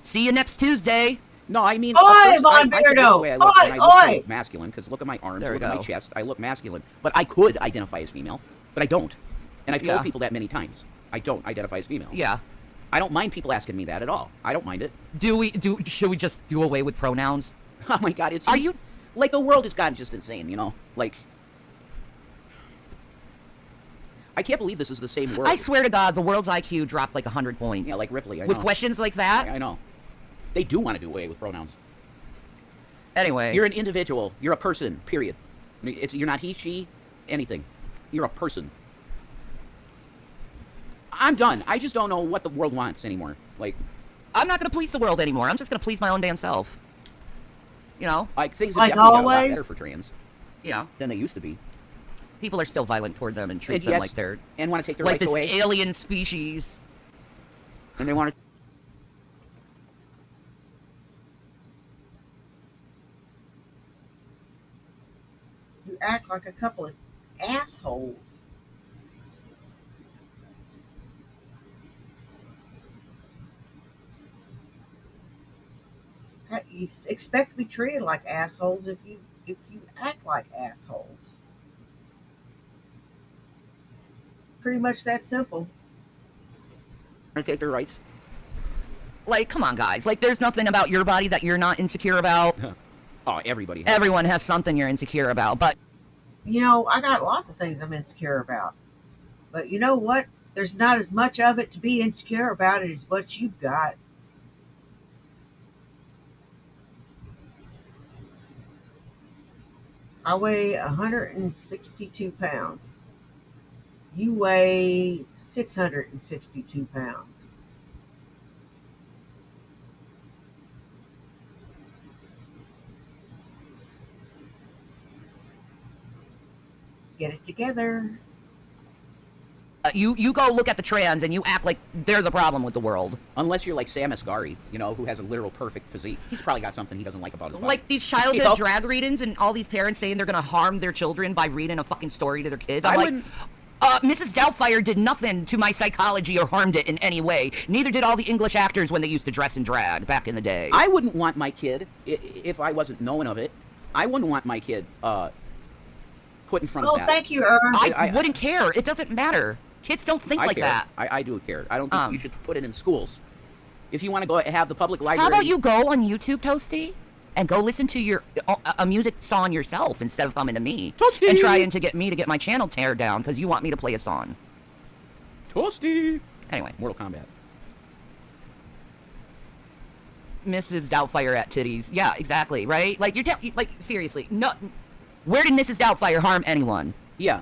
See you next Tuesday. No, I mean, Oi, of course, Von I can look the way I Beardo! look, and I look Oi! so masculine, because look at my arms, There we look at my go. chest, I look masculine. But I could identify as female, but I don't. And I've told Yeah. people that many times. I don't identify as female. Yeah. I don't mind people asking me that at all. I don't mind it. Should we just do away with pronouns? Oh my god, it's... Are you... Like, the world has gotten just insane, you know? Like... I can't believe this is the same world. I swear to God, the world's IQ dropped like 100 points. Yeah, like Ripley, I know. With questions like that? I know. They do want to do away with pronouns. Anyway. You're an individual. You're a person, period. You're not he, she, anything. You're a person. I'm done. I just don't know what the world wants anymore. Like, I'm not going to please the world anymore. I'm just going to please my own damn self. You know? like things have Like definitely got a lot always? better for trans Yeah. than they used to be. People are still violent toward them and treat And them yes, like they're... and want to take their like rights this away. alien species. And they want to... You act like a couple of assholes. You expect to be treated like assholes if you act like assholes. It's pretty much that simple. take their rights. Like, come on, guys. Like, there's nothing about your body that you're not insecure about. Oh, everybody. Everyone has something you're insecure about, but... You know, I got lots of things I'm insecure about. But you know what? There's not as much of it to be insecure about as what you've got. I weigh 162 pounds. You weigh 662 pounds. Get it together. You go look at the trans and you act like they're the problem with the world. Unless you're like Sam Asghari, you know, who has a literal perfect physique. He's probably got something he doesn't like about his body. Like these childhood You know? drag readings and all these parents saying they're going to harm their children by reading a fucking story to their kids. I'm I like, wouldn't- Mrs. Doubtfire did nothing to my psychology or harmed it in any way. Neither did all the English actors when they used to dress in drag back in the day. I wouldn't want my kid, if I wasn't knowing of it, I wouldn't want my kid put in front Oh, of that. thank you, Ern. I wouldn't care. It doesn't matter. Kids don't think I like care. that. I do care. I don't think you should put it in schools. If you want to go have the public library... How about you go on YouTube, Toasty, and go listen to your a music song yourself instead of coming to me Toasty! and trying to get me to get my channel tear down because you want me to play a song. Toasty! Anyway, Mortal Kombat. Mrs. Doubtfire at titties. Yeah, exactly, right? Like, like, seriously, no. Where did Mrs. Doubtfire harm anyone? Yeah,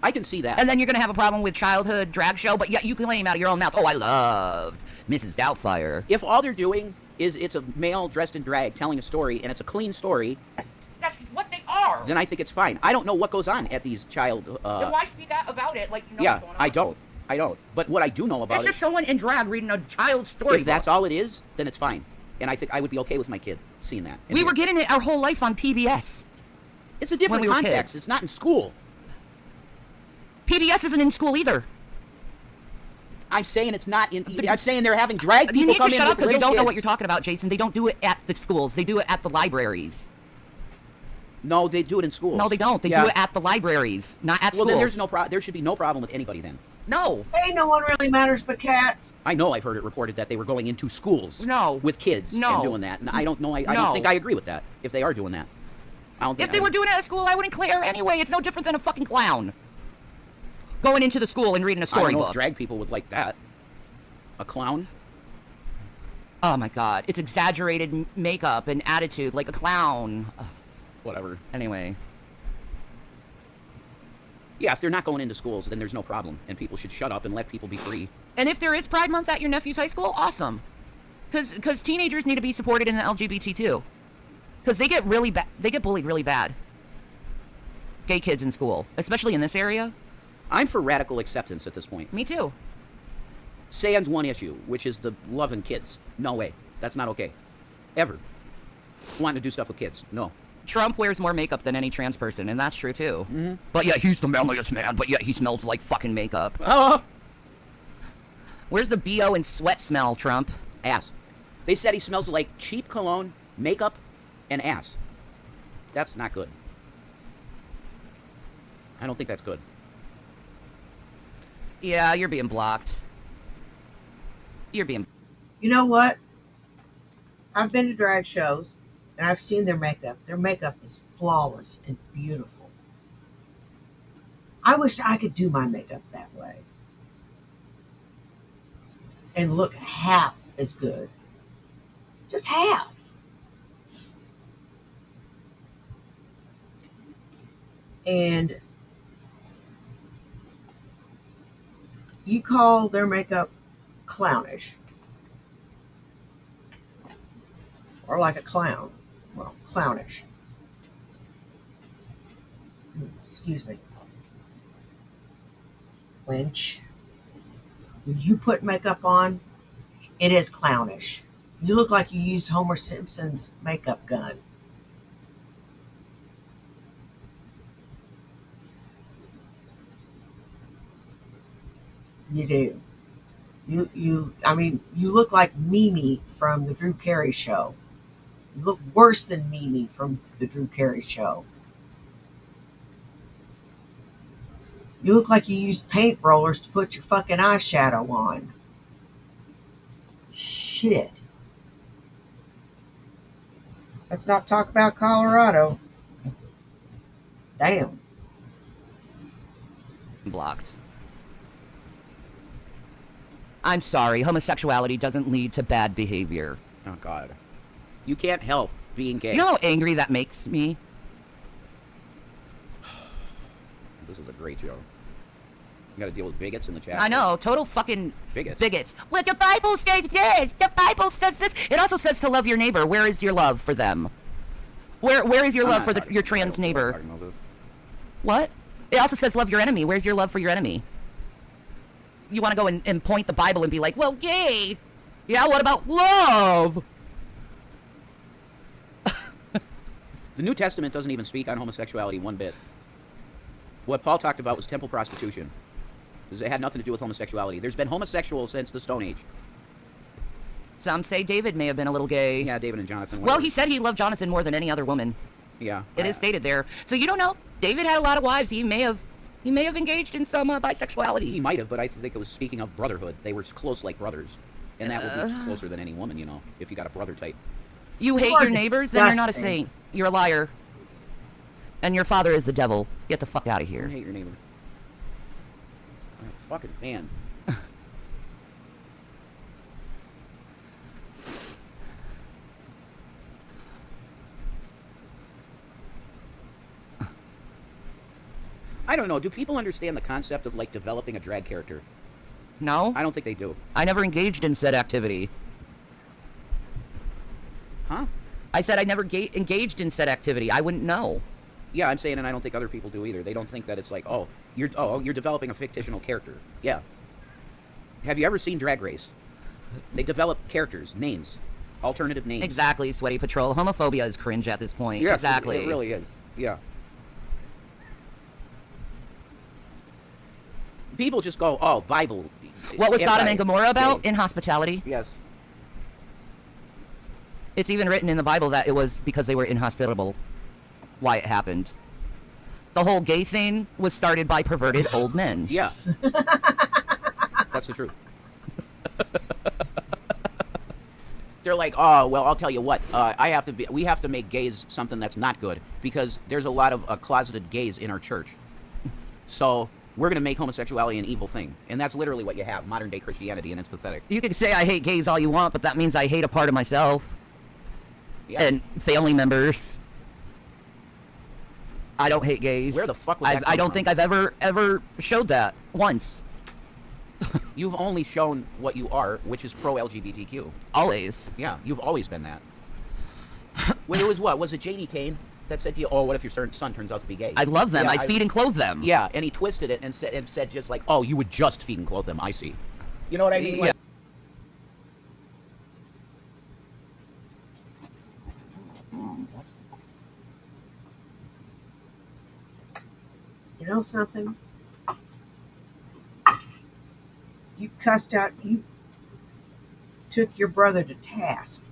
I can see that. And then you're going to have a problem with childhood drag show, but yeah, you claim out of your own mouth, oh, I loved Mrs. Doubtfire. If all they're doing is it's a male dressed in drag telling a story, and it's a clean story, That's what they are. then I think it's fine. I don't know what goes on at these child... Then why speak about it? Like, you know yeah, what's going on? I don't. But what I do know about It's it... just someone in drag reading a child's story. If that's all it is, then it's fine. And I think I would be okay with my kid seeing that. We were getting it our whole life on PBS. It's a different we were context. kids. It's not in school. PBS isn't in school either. I'm saying it's not in... I'm saying they're having drag people You need come to in shut up with because you little don't know what kids. you're talking about, Jason. They don't do it at the schools. They do it at the libraries. No, they do it in schools. No, they don't. They Yeah. do it at the libraries, not at Well, schools. then there's no there should be no problem with anybody then. No. Hey, no one really matters but cats. I know I've heard it reported that they were going into schools No. with kids No. and doing that. And I don't know. I No. don't think I agree with that if they are doing that. I don't think If they were doing it at school, I wouldn't care anyway. It's no different than a fucking clown. Going into the school and reading a I don't know storybook. if drag people would like that. A clown? Oh my god. It's exaggerated makeup and attitude like a clown. Ugh. Whatever. Anyway. Yeah, if they're not going into schools, then there's no problem. And people should shut up and let people be free. And if there is Pride Month at your nephew's high school, awesome. Because teenagers need to be supported in the LGBT too. Because they get really bad. They get bullied really bad. Gay kids in school, especially in this area. I'm for radical acceptance at this point. Me too. Sans one issue, which is the loving kids. No way. That's not okay. Ever. Wanting to do stuff with kids. No. Trump wears more makeup than any trans person, and that's true too. Mm-hmm. But yeah, he's the manliest man, but yet he smells like fucking makeup. Oh! Where's the BO and sweat smell, Trump? Ass. They said he smells like cheap cologne, Makeup and ass. That's not good. I don't think that's good. Yeah, you're being blocked. You're being. You know what? I've been to drag shows and I've seen their makeup. Their makeup is flawless and beautiful. I wished I could do my makeup that way and look half as good. Just half. And you call their makeup clownish or like a clown. Well, clownish. Excuse me. Lynch. When you put makeup on, it is clownish. You look like you used Homer Simpson's makeup gun. You do. You look like Mimi from the Drew Carey show. You look worse than Mimi from the Drew Carey show. You look like you used paint rollers to put your fucking eyeshadow on. Shit. Let's not talk about Colorado. Damn. Blocked. I'm sorry, homosexuality doesn't lead to bad behavior. Oh, God. You can't help being gay. You know how angry that makes me? This is a great show. You gotta deal with bigots in the chat. I know, total fucking Bigots. Well, the Bible says this. The Bible says this. It also says to love your neighbor. Where is your love for them? Where is your love for your trans neighbor? What? It also says love your enemy. Where's your love for your enemy? You want to go and point the Bible and be like, well, yay. Yeah, what about love? The New Testament doesn't even speak on homosexuality one bit. What Paul talked about was temple prostitution. It had nothing to do with homosexuality. There's been homosexuals since the Stone Age. Some say David may have been a little gay. Yeah, David and Jonathan. Well, he said he loved Jonathan more than any other woman. Yeah. It is stated there. So you don't know. David had a lot of wives. He may have engaged in some bisexuality. He might have, but I think it was speaking of brotherhood. They were close like brothers. And that would be closer than any woman, you know, if you got a brother type. You hate your neighbors, then you're not a saint. You're a liar. And your father is the devil. Get the fuck out of here. I hate your neighbor. I'm a fucking fan. I don't know. Do people understand the concept of, like, developing a drag character? No? I don't think they do. I never engaged in said activity. Huh? I said I never engaged in said activity. I wouldn't know. Yeah, I'm saying, and I don't think other people do either. They don't think that it's like, you're developing a fictional character. Yeah. Have you ever seen Drag Race? They develop characters, names, alternative names. Exactly, Sweaty Patrol. Homophobia is cringe at this point. Yes, exactly. It really is. Yeah. People just go, Bible. What was Sodom and Gomorrah about? Inhospitality. Yes. It's even written in the Bible that it was because they were inhospitable why it happened. The whole gay thing was started by perverted old men. Yeah. That's the truth. They're like, well, I'll tell you what. We have to make gays something that's not good because there's a lot of closeted gays in our church. So we're going to make homosexuality an evil thing. And that's literally what you have, modern-day Christianity, and it's pathetic. You can say I hate gays all you want, but that means I hate a part of myself. Yeah. And family members. I don't hate gays. Where the fuck would that come I don't from? think I've ever showed that once. You've only shown what you are, which is pro-LGBTQ. Always. Yeah, you've always been that. When it was what? Was it J.D. Kane that said to you, what if your son turns out to be gay? I love them. Yeah, I'd feed and clothe them. Yeah, and he twisted it and said just like, you would just feed and clothe them. I see. You know what I mean? Yeah. Like, You know something? You cussed out, you took your brother to task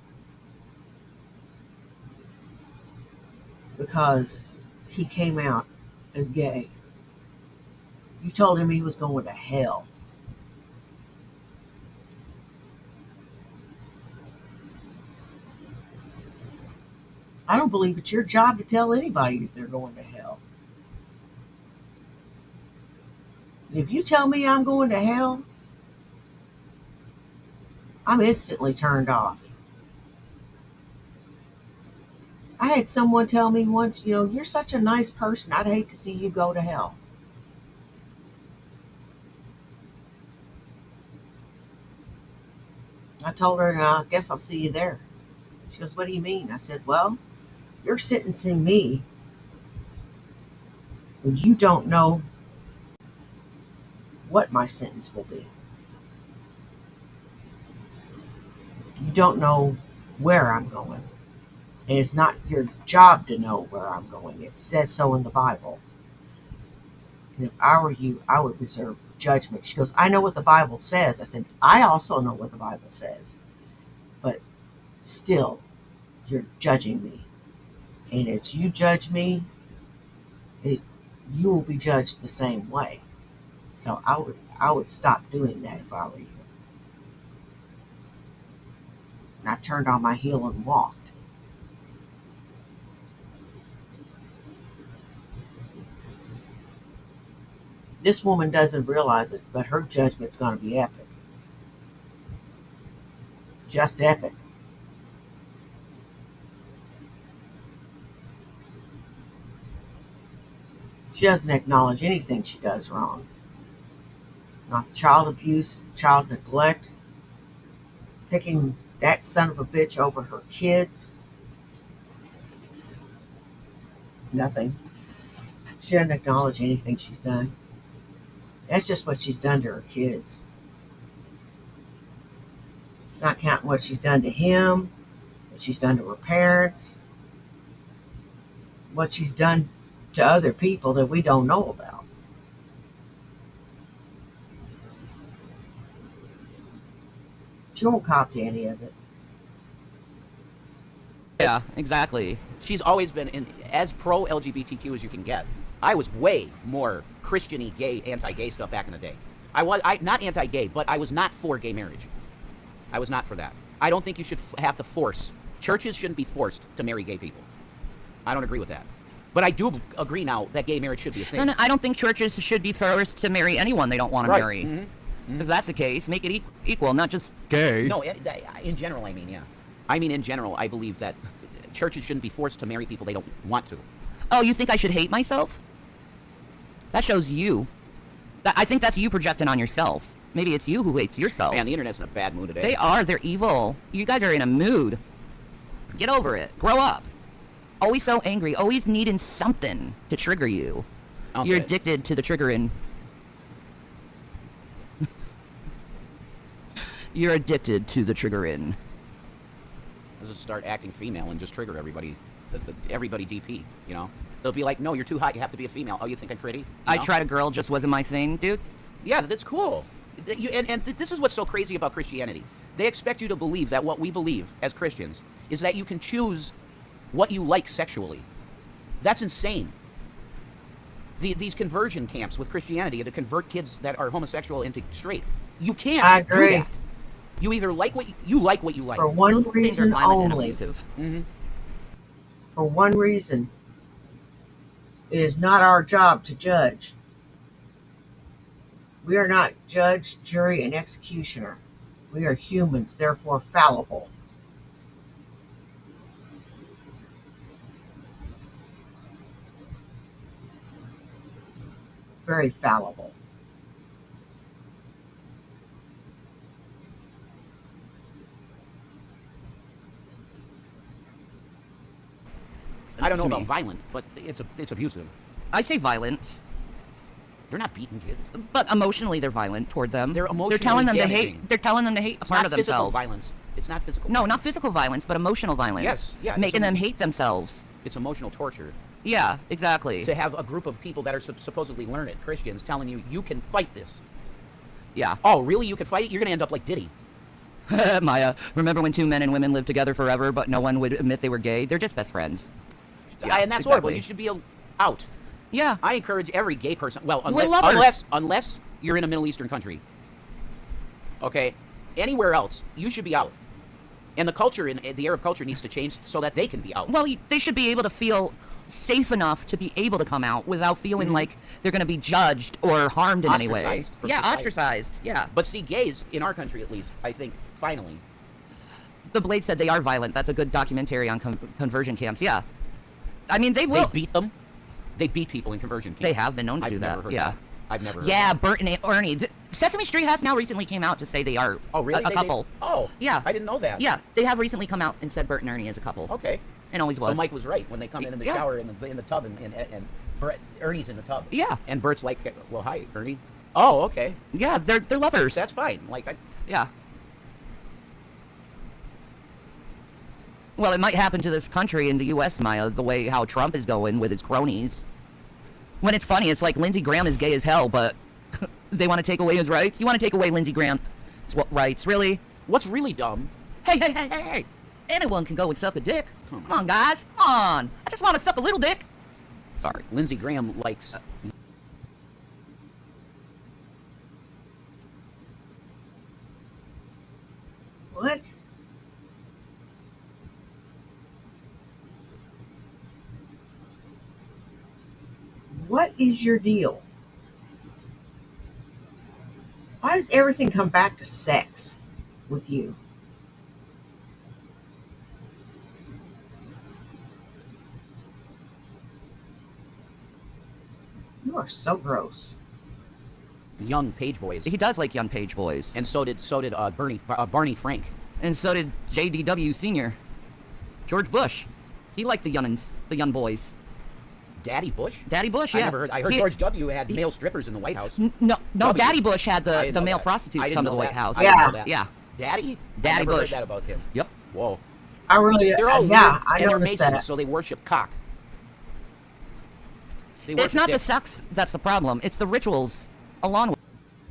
because he came out as gay. You told him he was going to hell. I don't believe it's your job to tell anybody that they're going to hell. If you tell me I'm going to hell, I'm instantly turned off. I had someone tell me once, you're such a nice person, I'd hate to see you go to hell. I told her, I guess I'll see you there. She goes, what do you mean? I said, well, you're sentencing me when you don't know what my sentence will be. You don't know where I'm going. And it's not your job to know where I'm going. It says so in the Bible. And if I were you, I would reserve judgment. She goes, I know what the Bible says. I said, I also know what the Bible says. But still, you're judging me. And as you judge me, you will be judged the same way. So I would stop doing that if I were you. And I turned on my heel and walked. This woman doesn't realize it, but her judgment's going to be epic. Just epic. She doesn't acknowledge anything she does wrong. Not child abuse, child neglect, picking that son of a bitch over her kids. Nothing. She doesn't acknowledge anything she's done. That's just what she's done to her kids. It's not counting what she's done to him, what she's done to her parents, what she's done to other people that we don't know about. She won't copy any of it. Yeah, exactly. She's always been as pro LGBTQ as you can get. I was way more Christian-y, gay, anti-gay stuff back in the day. I was not anti-gay, but I was not for gay marriage. I was not for that. I don't think you should have to force. Churches shouldn't be forced to marry gay people. I don't agree with that. But I do agree now that gay marriage should be a thing. No, I don't think churches should be forced to marry anyone they don't want to marry. Mm-hmm. Mm-hmm. If that's the case, make it equal, not just gay. No, in general, I mean, yeah. I mean, in general, I believe that churches shouldn't be forced to marry people they don't want to. Oh, you think I should hate myself? That shows you. I think that's you projecting on yourself. Maybe it's you who hates yourself. Man, the internet's in a bad mood today. They are. They're evil. You guys are in a mood. Get over it. Grow up. Always so angry. Always needing something to trigger you. Okay. You're addicted to the triggering. You're addicted to the triggering. Let's just start acting female and just trigger everybody. Everybody DP, you know? They'll be like, no, you're too hot. You have to be a female. Oh, you think I'm pretty? I tried a girl, just wasn't my thing, dude. Yeah, that's cool. And this is what's so crazy about Christianity. They expect you to believe that what we believe as Christians is that you can choose what you like sexually. That's insane. These conversion camps with Christianity to convert kids that are homosexual into straight. You can't I agree. do that. You either like what you like. For one reason only. Mm-hmm. For one reason. It is not our job to judge. We are not judge, jury, and executioner. We are humans, therefore fallible. Very fallible. I don't know about violent, but it's abusive. I say violent. They're not beating kids, but emotionally they're violent toward them. They're emotionally They're telling them damaging. to hate. They're telling them to hate a part of themselves. Violence. It's not physical. No, violence. not physical violence, but emotional violence. Yes, yeah. Making them hate themselves. It's emotional torture. Yeah, exactly. To have a group of people that are supposedly learned, Christians, telling you can fight this. Yeah. Oh, really? You can fight it? You're gonna end up like Diddy. Maya, remember when two men and women lived together forever, but no one would admit they were gay? They're just best friends. Yeah, and that's exactly. horrible. You should be out. Yeah. I encourage every gay person. Well, We're lovers. unless you're in a Middle Eastern country. Okay, anywhere else, you should be out. And the Arab culture needs to change so that they can be out. Well, they should be able to feel safe enough to be able to come out without feeling like they're going to be judged or harmed in any way. Ostracized from Yeah, society. ostracized. Yeah. But see, gays, in our country at least, I think, finally. The Blade said they are violent. That's a good documentary on conversion camps. Yeah. I mean, they will. They beat them. They beat people in conversion camps. They have been known to I've do never that. heard Yeah. that. I've never heard Yeah, that. Bert and Ernie. Sesame Street has now recently came out to say they are Oh, really? a couple. Oh, Yeah. I didn't know that. Yeah, they have recently come out and said Bert and Ernie is a couple. Okay. And always was. So Mike was right when they come in the Yeah. shower in the tub and Ernie's in the tub. Yeah. And Bert's like, well, hi, Ernie. Oh, okay. Yeah, they're lovers. That's fine. Like, Yeah. Well, it might happen to this country in the U.S., Maya, the way how Trump is going with his cronies. When it's funny, it's like Lindsey Graham is gay as hell, but they want to take away his rights? You want to take away Lindsey Graham's rights, really? what's really dumb? Hey. Anyone can go and suck a dick. Come on, guys. Come on. I just want to suck a little dick. Sorry. Lindsey Graham likes. What? What is your deal? Why does everything come back to sex with you? You are so gross. Young page boys. He does like young page boys. And so did Barney Frank. And so did JDW Sr. George Bush. He liked the youngins, the young boys. Daddy Bush? Daddy Bush, yeah. I heard George W. had male strippers in the White House. No, W. Daddy Bush had I the didn't know male that. prostitutes I didn't come to know the White that. House. I didn't Yeah. know that. Yeah. Daddy? Daddy I never Bush. heard that about him. Yep. Whoa. I really, They're all yeah, weird, I and they're noticed Masons, that. so they worship cock. They It's worship not the dick. sex that's the problem. It's the rituals along with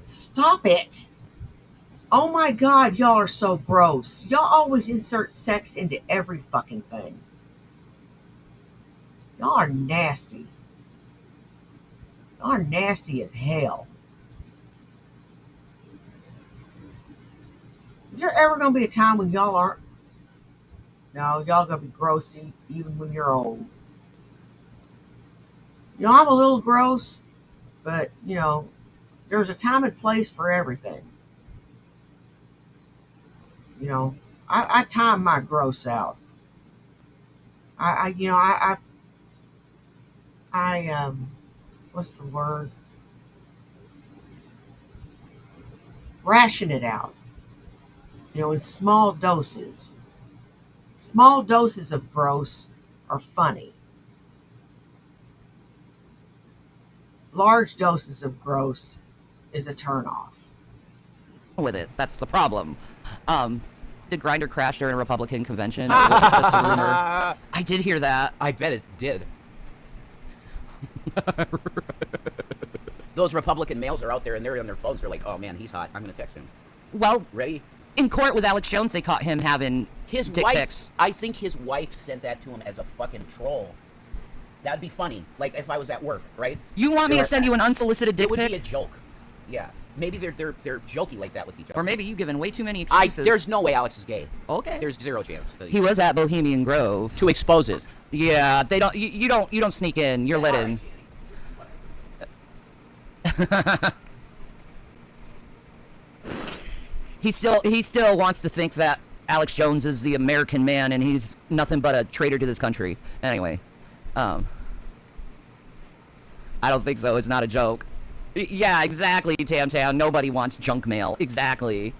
Stop it. Oh my God, y'all are so gross. Y'all always insert sex into every fucking thing. Y'all are nasty. Y'all are nasty as hell. Is there ever going to be a time when y'all aren't? No, y'all going to be grossy even when you're old. You know, I'm a little gross, but, you know, there's a time and place for everything. You know, I time my gross out. What's the word? Ration it out. You know, in small doses. Small doses of gross are funny. Large doses of gross is a turnoff. it. That's the problem. Did Grindr crash during a Republican convention? Or was it just a rumor? I did hear that. I bet it did. Those Republican males are out there and they're on their phones. They're like, oh man, he's hot. I'm going to text him. Well, Ready? in court with Alex Jones, they caught him having His dick wife, pics. I think his wife sent that to him as a fucking troll. That'd be funny. Like if I was at work, right? You want me Or- to send you an unsolicited dick It would pic? be a joke. Yeah. Maybe they're jokey like that with each other. Or maybe you giving way too many excuses. There's no way Alex is gay. Okay. There's zero chance. He was at Bohemian Grove. To expose it. Yeah, they don't. You don't sneak in. You're let in. He still wants to think that Alex Jones is the American man and he's nothing but a traitor to this country. Anyway, I don't think so. It's not a joke. Yeah, exactly, Tam Tam. Nobody wants junk mail. Exactly.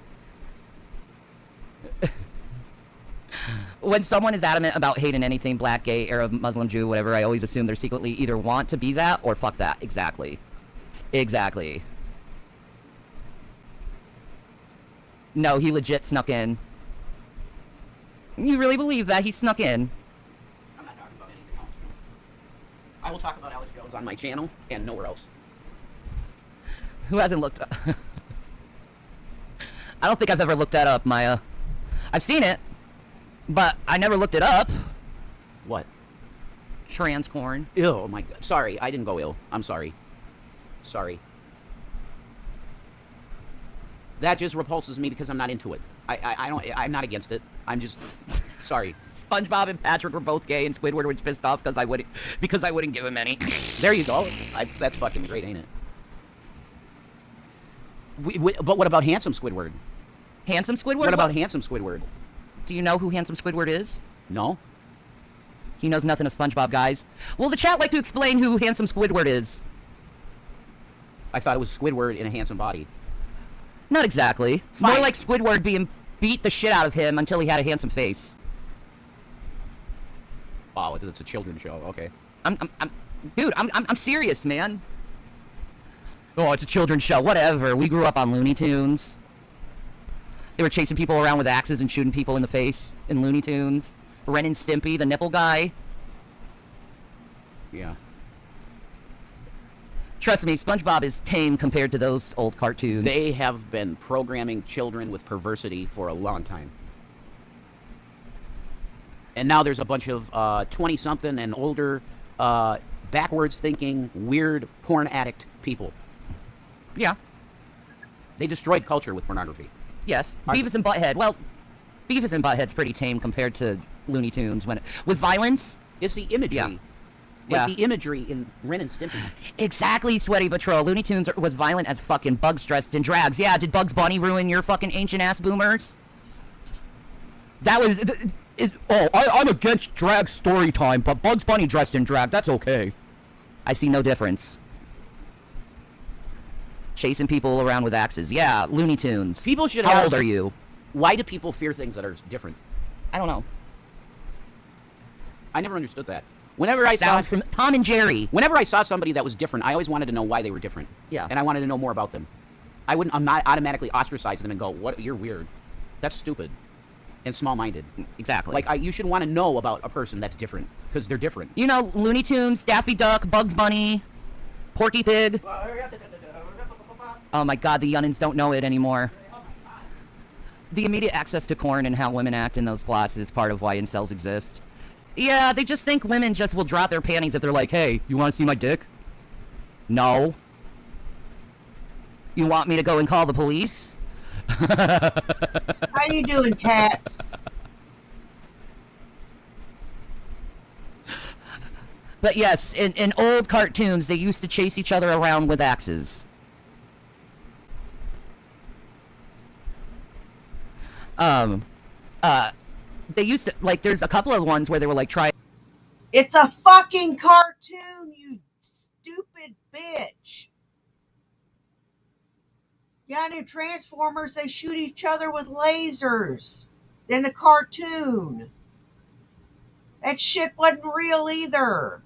When someone is adamant about hating anything black, gay, Arab, Muslim, Jew, whatever, I always assume they're secretly either want to be that or fuck that. Exactly. Exactly. No, he legit snuck in. You really believe that he snuck in? I'm not talking about anything else. I will talk about Alex Jones on my channel and nowhere else. Who hasn't looked up? I don't think I've ever looked that up, Maya. I've seen it, but I never looked it up. What? trans corn. Ew, oh my god. Sorry, I didn't go ill. I'm sorry. Sorry. That just repulses me because I'm not into it. I'm not against it. I'm just sorry. SpongeBob and Patrick were both gay, and Squidward was pissed off because I wouldn't give him any. There you go. That's fucking great, ain't it? But what about handsome Squidward? Handsome Squidward? What about handsome Squidward? Do you know who handsome Squidward is? No. He knows nothing of SpongeBob, guys. Will the chat like to explain who handsome Squidward is? I thought it was Squidward in a handsome body. Not exactly. Fine. More like Squidward being beat the shit out of him until he had a handsome face. Wow, it's a children's show. Okay. Dude, I'm serious, man. Oh, it's a children's show. Whatever. We grew up on Looney Tunes. They were chasing people around with axes and shooting people in the face in Looney Tunes. Ren and Stimpy, the nipple guy. Yeah. Trust me, SpongeBob is tame compared to those old cartoons. They have been programming children with perversity for a long time. And now there's a bunch of 20-something and older, backwards thinking, weird porn addict people. Yeah. They destroyed culture with pornography. Yes. Beavis and Butthead. Well, Beavis and Butthead's pretty tame compared to Looney Tunes with violence. It's the imagery. Yeah. Like the imagery in Ren and Stimpy. Exactly, Sweaty Patrol. Looney Tunes was violent as fucking bugs dressed in drags. Yeah, did Bugs Bunny ruin your fucking ancient ass boomers? That was... I'm against drag story time, but Bugs Bunny dressed in drag, that's okay. I see no difference. Chasing people around with axes. Yeah, Looney Tunes. People should How old are you? Why do people fear things that are different? I don't know. I never understood that. Whenever I saw from Tom and Jerry. Whenever I saw somebody that was different, I always wanted to know why they were different. Yeah. And I wanted to know more about them. I'm not automatically ostracize them and go, "What? You're weird." That's stupid and small-minded. Exactly. Like you should want to know about a person that's different because they're different. You know, Looney Tunes, Daffy Duck, Bugs Bunny, Porky Pig. Oh my God, the youngins don't know it anymore. The immediate access to corn and how women act in those plots is part of why incels exist. Yeah, they just think women just will drop their panties if they're like, hey, you want to see my dick? No. You want me to go and call the police? How you doing, cats? But yes, in old cartoons, they used to chase each other around with axes. They used to, like, there's a couple of ones where they were like, try. It's a fucking cartoon, you stupid bitch. Yeah, in Transformers, they shoot each other with lasers. In a cartoon. That shit wasn't real either.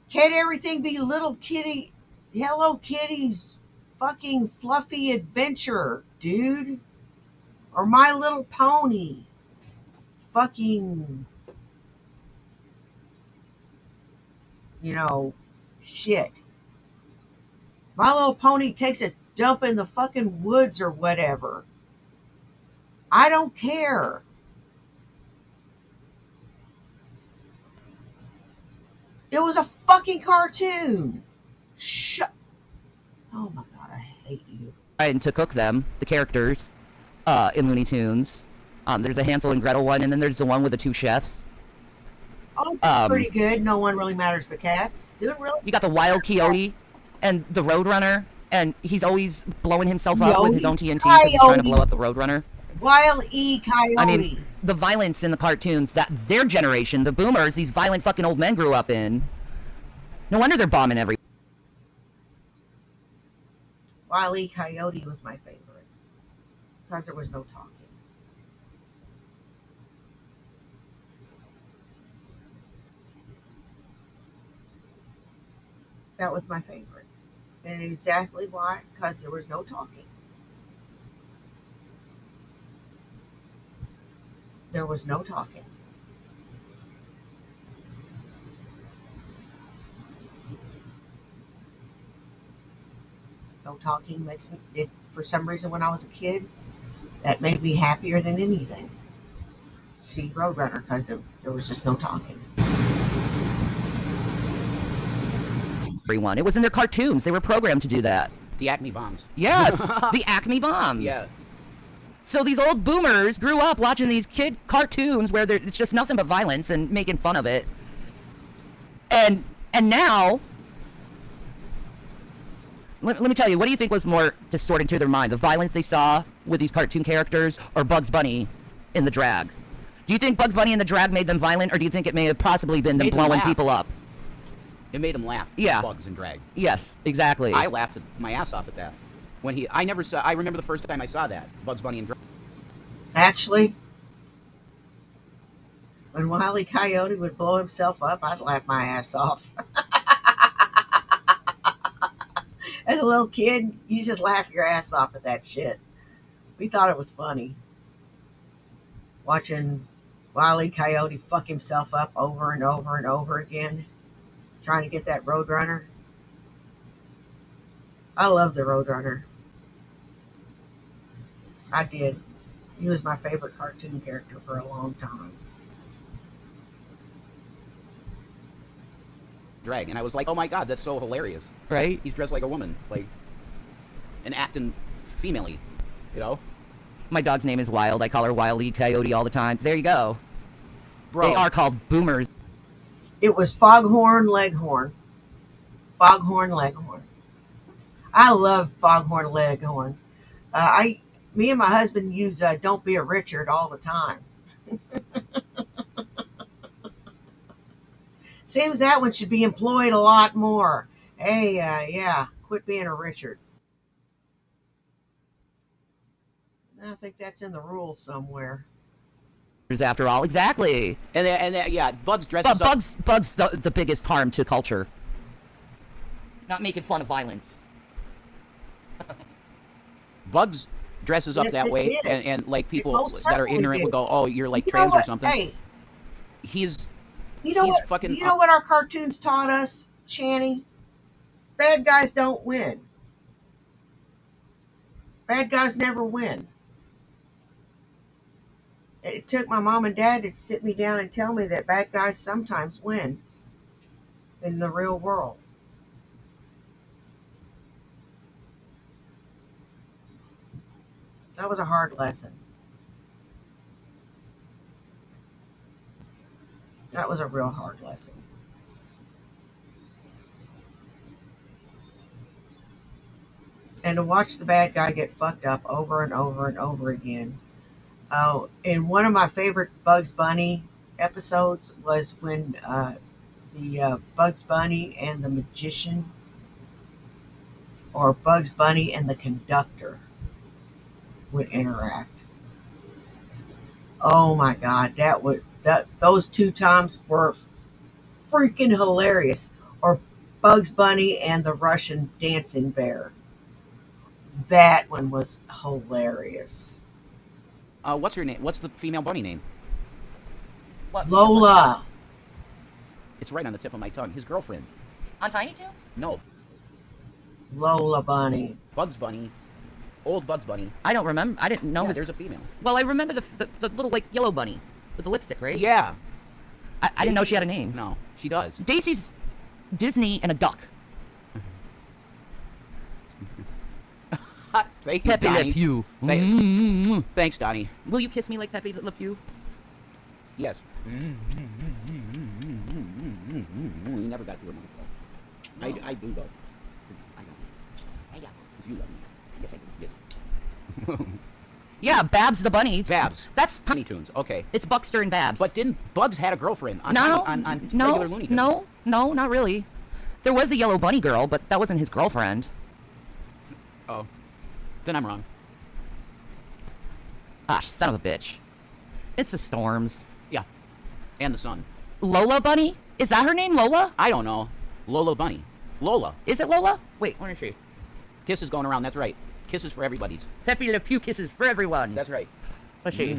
Can't everything be little kitty, Hello Kitty's fucking fluffy adventure, dude? Or My Little Pony. Fucking, shit. My Little Pony takes a dump in the fucking woods or whatever. I don't care. It was a fucking cartoon. Shut. Oh my God, I hate you. And to cook them, the characters, in Looney Tunes. There's a Hansel and Gretel one, and then there's the one with the two chefs. Oh, pretty good. No one really matters but cats. Doing really. You got the Wild Coyote and the Roadrunner, and he's always blowing himself up with his own TNT because he's trying to blow up the Roadrunner. Wild E. Coyote. I mean, the violence in the cartoons that their generation, the boomers, these violent fucking old men grew up in. No wonder they're bombing every. Wild E. Coyote was my favorite because there was no talking. That was my favorite. And exactly why? Because there was no talking. There was no talking. No talking makes me, for some reason when I was a kid, that made me happier than anything. see Roadrunner because there was just no talking. Everyone. It was in their cartoons. They were programmed to do that. The Acme bombs. Yes, the Acme bombs. Yeah. So these old boomers grew up watching these kid cartoons where it's just nothing but violence and making fun of it. And now, let me tell you, what do you think was more distorting to their mind? The violence they saw with these cartoon characters or Bugs Bunny in the drag? Do you think Bugs Bunny in the drag made them violent, or do you think it may have possibly been them blowing people up? It made him laugh. Yeah. Bugs and drag. Yes, exactly. I laughed my ass off at that. I remember the first time I saw that, Bugs Bunny and drag. Actually, when Wile E. Coyote would blow himself up, I'd laugh my ass off. As a little kid, you just laugh your ass off at that shit. We thought it was funny. Watching Wile E. Coyote fuck himself up over and over and over again, trying to get that Roadrunner. I love the Roadrunner. I did. He was my favorite cartoon character for a long time. Drag, and I was like, oh my god, that's so hilarious. Right? He's dressed like a woman, like, and acting female-y, you know? My dog's name is Wild. I call her Wile E. Coyote all the time. There you go. Bro. They are called boomers. It was Foghorn Leghorn. Foghorn Leghorn. I love Foghorn Leghorn. Me and my husband use "Don't Be a Richard" all the time. Seems that one should be employed a lot more. Hey, yeah, quit being a Richard. I think that's in the rules somewhere. After all, exactly. And yeah, Bugs dresses up. Bugs the biggest harm to culture. Not making fun of violence. Bugs dresses up Yes, that it way, did. and like people most that are certainly ignorant did. would go, "Oh, you're like You know trans or what? something." Hey, He's you know he's what? fucking. You know what our cartoons taught us, Channy? Bad guys don't win. Bad guys never win. It took my mom and dad to sit me down and tell me that bad guys sometimes win in the real world. That was a hard lesson. That was a real hard lesson. And to watch the bad guy get fucked up over and over and over again. In one of my favorite Bugs Bunny episodes was when the Bugs Bunny and the magician, or Bugs Bunny and the conductor, would interact. Oh my God, those two times were freaking hilarious. Or Bugs Bunny and the Russian dancing bear. That one was hilarious. What's her name? What's the female bunny name? What? Lola. It's right on the tip of my tongue. His girlfriend. On Tiny Toons? No, Lola Bunny. Bugs Bunny. Old Bugs Bunny. I don't remember. I didn't know. Yeah, his... there's a female. Well, I remember the little like yellow bunny with the lipstick, right? Yeah. I didn't know she had a name. No, she does. Daisy's Disney and a duck. Thank you, Pepe Donnie. Le Pew. Thanks, Donnie. Will you kiss me like Pepe Le Pew? Yes. You never got to it, motherfucker. I do, though. I know. Because you love me. Yes, I do. Yes. Yeah, Babs the bunny. Babs. That's Tiny Toons. Okay. It's Buckster and Babs. But didn't Bugs had a girlfriend on no, on no, regular Looney Tunes? no, not really. There was a yellow bunny girl, but that wasn't his girlfriend. Oh. Then I'm wrong. Gosh, son of a bitch. It's the Storms. Yeah. And the sun. Lola Bunny? Is that her name, Lola? I don't know. Lola Bunny. Lola. Is it Lola? Wait, where is she? Kisses going around. That's right. Kisses for everybody's. Pepe Le Pew kisses for everyone. That's right. Let's see.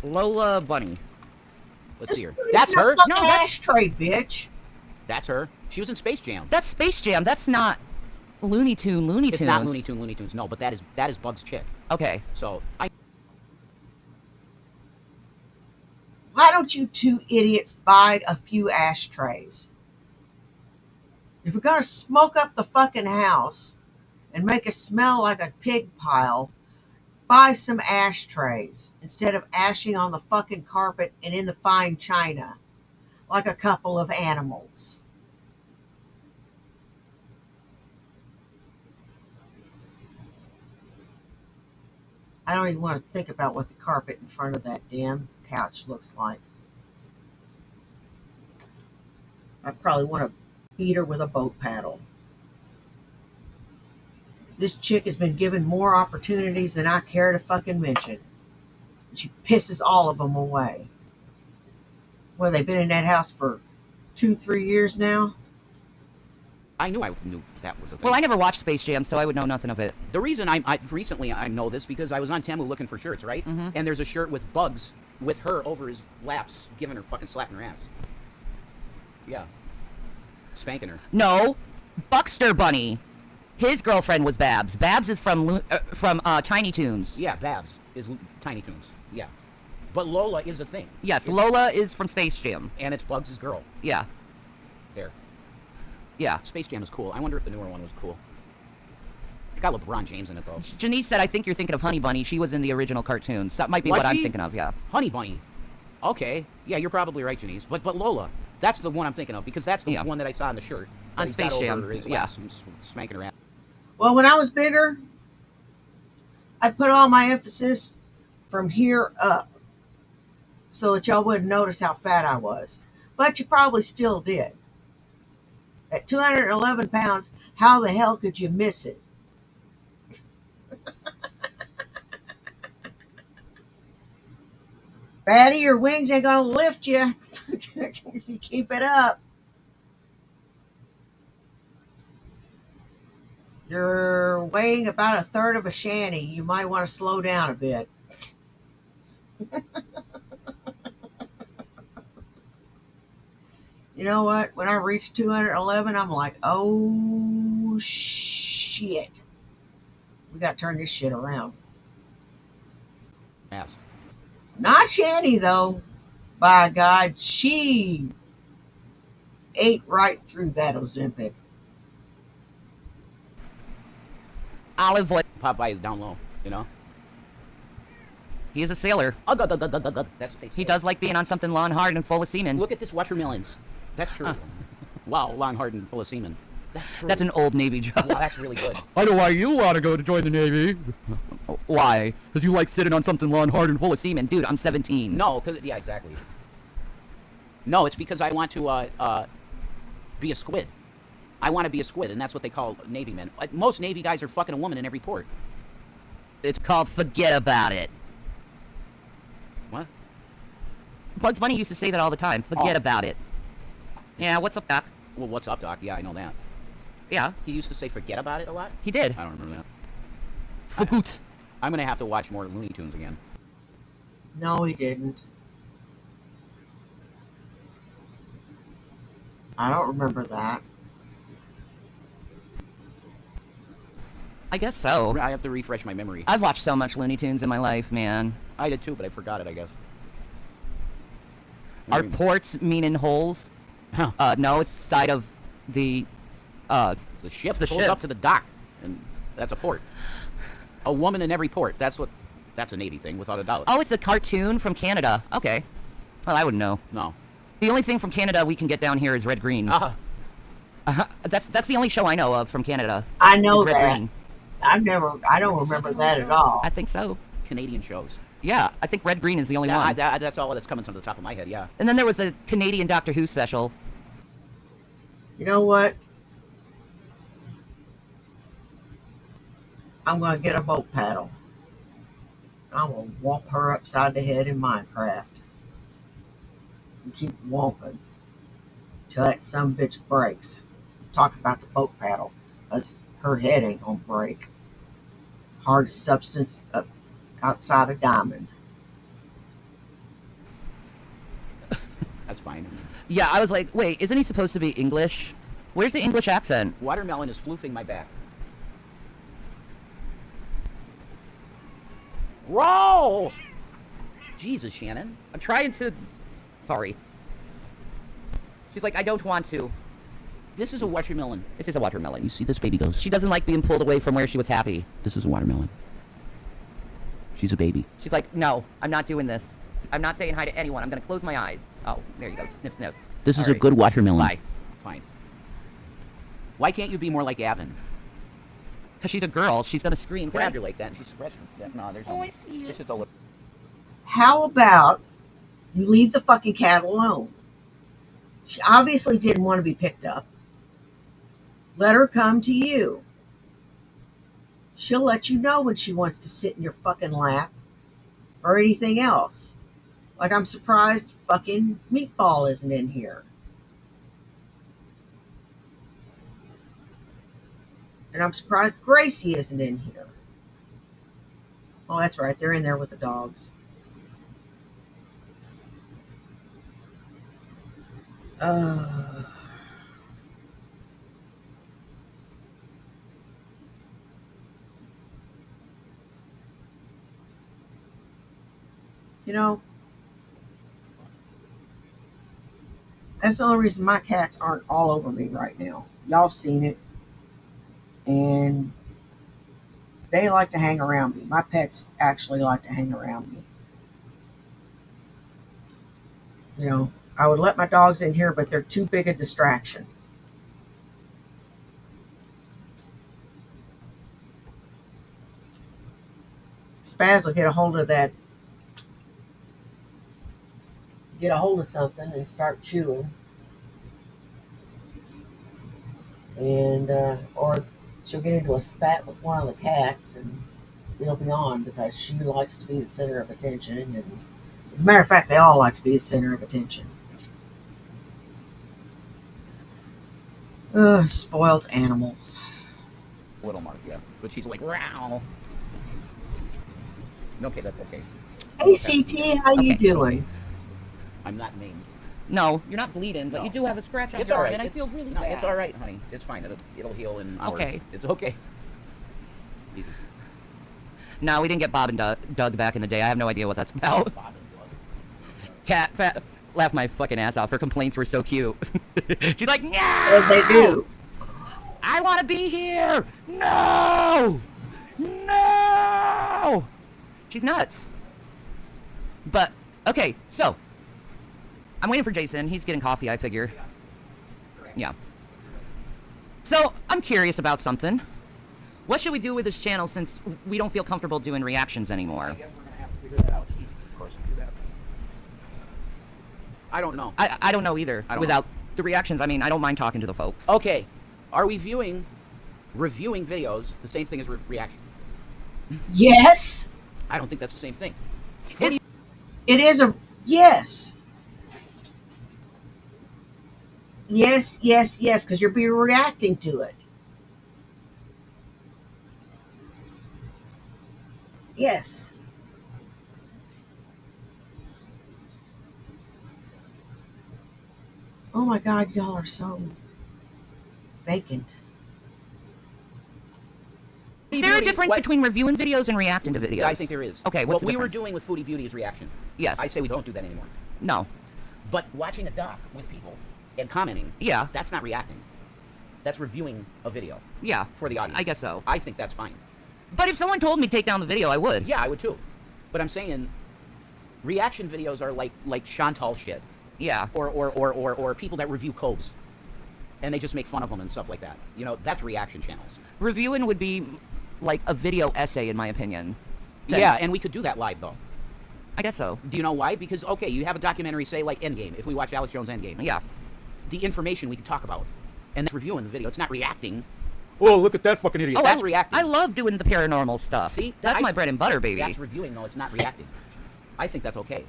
Lola Bunny. Let's see her. That's her? No, No, that's- ashtray, bitch. That's her. She was in Space Jam. That's Space Jam. That's not Looney Tunes. It's not Looney Tunes. No, but that is Bugs' chick. Okay. So Why don't you two idiots buy a few ashtrays? If you're going to smoke up the fucking house and make it smell like a pig pile, buy some ashtrays instead of ashing on the fucking carpet and in the fine china like a couple of animals. I don't even want to think about what the carpet in front of that damn couch looks like. I probably want to beat her with a boat paddle. This chick has been given more opportunities than I care to fucking mention. She pisses all of them away. Well, they've been in that house for 2-3 years now. I knew that was a thing. Well, I never watched Space Jam, so I would know nothing of it. The reason recently I know this because I was on Temu looking for shirts, right? Mm-hmm. And there's a shirt with Bugs with her over his laps, giving her fucking slapping her ass. Yeah, spanking her. No, Buckster Bunny. His girlfriend was Babs. Babs is from Tiny Toons. Yeah, Babs is Tiny Toons. Yeah, but Lola is a thing. Yes, Lola is from Space Jam. And it's Bugs' girl. Yeah. There. Yeah. Space Jam is cool. I wonder if the newer one was cool. It's got LeBron James in it, though. Janice said, I think you're thinking of Honey Bunny. She was in the original cartoons. That might be Was what I'm she? thinking of, yeah. Honey Bunny. Okay. Yeah, you're probably right, Janice. But Lola, that's the one I'm thinking of, because that's the one that I saw in the shirt. On He's got Space Jam, over his yeah. laps and spanking her ass. Well, when I was bigger, I put all my emphasis from here up so that y'all wouldn't notice how fat I was. But you probably still did. At 211 pounds, how the hell could you miss it? Fatty, your wings ain't gonna lift you if you keep it up. You're weighing about a third of a shanty. You might want to slow down a bit. You know what? When I reach 211, I'm like, oh shit. We got to turn this shit around. Ass. Not Shanny, though. By God, she ate right through that Ozempic. Olive oil. Popeye is down low, you know? He is a sailor. That's what they say. He does like being on something long, hard, and full of semen. Look at this watermelons. That's true. Wow, long, hard, and full of semen. That's true. That's an old Navy joke. Yeah, that's really good. I know why you want to go to join the Navy. Why? Because you like sitting on something long, hard, and full of Semen. Dude, I'm 17. No, because, yeah, exactly. No, it's because I want to be a squid. I want to be a squid, and that's what they call Navy men. Most Navy guys are fucking a woman in every port. It's called Forget About It. What? Bugs Bunny used to say that all the time. Forget about it. Yeah, what's up, Doc? Well, what's up, Doc? Yeah, I know that. Yeah, He used to say forget about it a lot? he did. I don't remember that. Forgoot. I'm going to have to watch more Looney Tunes again. No, he didn't. I don't remember that. I guess so. I have to refresh my memory. I've watched so much Looney Tunes in my life, man. I did too, but I forgot it, I guess. Are ports meaning holes? Huh. No, it's side of the, The ship the pulls ship. up to the dock, and that's a port. A woman in every port. That's a Navy thing, without a doubt. Oh, it's a cartoon from Canada. Okay. Well, I wouldn't know. No. The only thing from Canada we can get down here is Red Green. That's the only show I know of from Canada. I know is Red that. Green. I don't remember that at all. I think so. Canadian shows. Yeah, I think Red Green is the only Yeah, one. that's all that's coming to the top of my head, yeah. And then there was the Canadian Doctor Who special. You know what? I'm going to get a boat paddle. I'm going to whomp her upside the head in Minecraft. And keep whomping till that some bitch breaks. Talk about the boat paddle. Her head ain't going to break. Hard substance up outside a diamond. That's fine. Yeah, I was like, wait, isn't he supposed to be English? Where's the English accent? Watermelon is floofing my back. Roll! Jesus, Shannon. I'm trying to Sorry. She's like, I don't want to. This is a watermelon. This is a watermelon. You see this baby goes. She doesn't like being pulled away from where she was happy. This is a watermelon. She's a baby. She's like, no, I'm not doing this. I'm not saying hi to anyone. I'm going to close my eyes. Oh, there you go. Sniff, sniff. This is a good watermelon. Bye. Fine. Why can't you be more like Avon? Because she's a girl. She's going to scream. Grabbed her like that, and she's stretching. No, there's no. I see This it. is the lip. How about you leave the fucking cat alone? She obviously didn't want to be picked up. Let her come to you. She'll let you know when she wants to sit in your fucking lap or anything else. Like, I'm surprised fucking Meatball isn't in here. And I'm surprised Gracie isn't in here. Oh, that's right. They're in there with the dogs. You know, that's the only reason my cats aren't all over me right now. Y'all have seen it. And they like to hang around me. My pets actually like to hang around me. You know, I would let my dogs in here, but they're too big a distraction. Spaz will get a hold of that, get a hold of something and start chewing. And, or she'll get into a spat with one of the cats and it'll be on because she likes to be the center of attention. And as a matter of fact, they all like to be the center of attention. Ugh, spoiled animals. Little Mark, yeah. But she's like, wow. Okay, that's okay. Hey, CT, how you doing? I'm not named. No, you're not bleeding, but No. you do have a scratch on It's your all arm, right. and I feel really No, bad. it's all right, honey. It's fine. It'll heal in hours. Okay. It's okay. Easy. No, we didn't get Bob and Doug back in the day. I have no idea what that's about. Bob and Doug. Cat, fat, laughed my fucking ass off. Her complaints were so cute. She's like, no! As they do. I want to be here! No! No! She's nuts. But, okay, so. I'm waiting for Jason. He's getting coffee, I figure. Yeah. So, I'm curious about something. What should we do with this channel since we don't feel comfortable doing reactions anymore? I guess we're going to have to figure that out. Jesus, of course we do that. I don't know. I don't know either. I don't Without the reactions, I mean, I don't mind talking to the folks. Okay. Are we reviewing videos the same thing as reaction? Yes, I don't think that's the same thing. Is- it is a yes. Yes, yes, yes, because you're be reacting to it. Yes. Oh my God, y'all are so vacant. Is there a difference What- between reviewing videos and reacting to videos? I think there is. Okay, what what's the we were difference? doing with Foodie Beauty is reaction. Yes. I say we don't do that anymore. No. But watching a doc with people and commenting, Yeah. that's not reacting. That's reviewing a video Yeah. for the audience. I guess so. I think that's fine. But if someone told me to take down the video, I would. Yeah, I would too. But I'm saying reaction videos are like Chantal shit. Yeah. Or people that review codes. And they just make fun of them and stuff like that. You know, that's reaction channels. Reviewing would be like a video essay, in my opinion. Then- Yeah, and we could do that live though. I guess so. Do you know why? Because, okay, you have a documentary, say, like Endgame. If we watch Alex Jones' Endgame. Yeah. The information we can talk about. And that's reviewing the video. It's not reacting. Oh, look at that fucking idiot. Oh, That's reacting. I love doing the paranormal stuff. See? That's my bread and butter, baby. That's reviewing, though. It's not reacting. I think that's okay.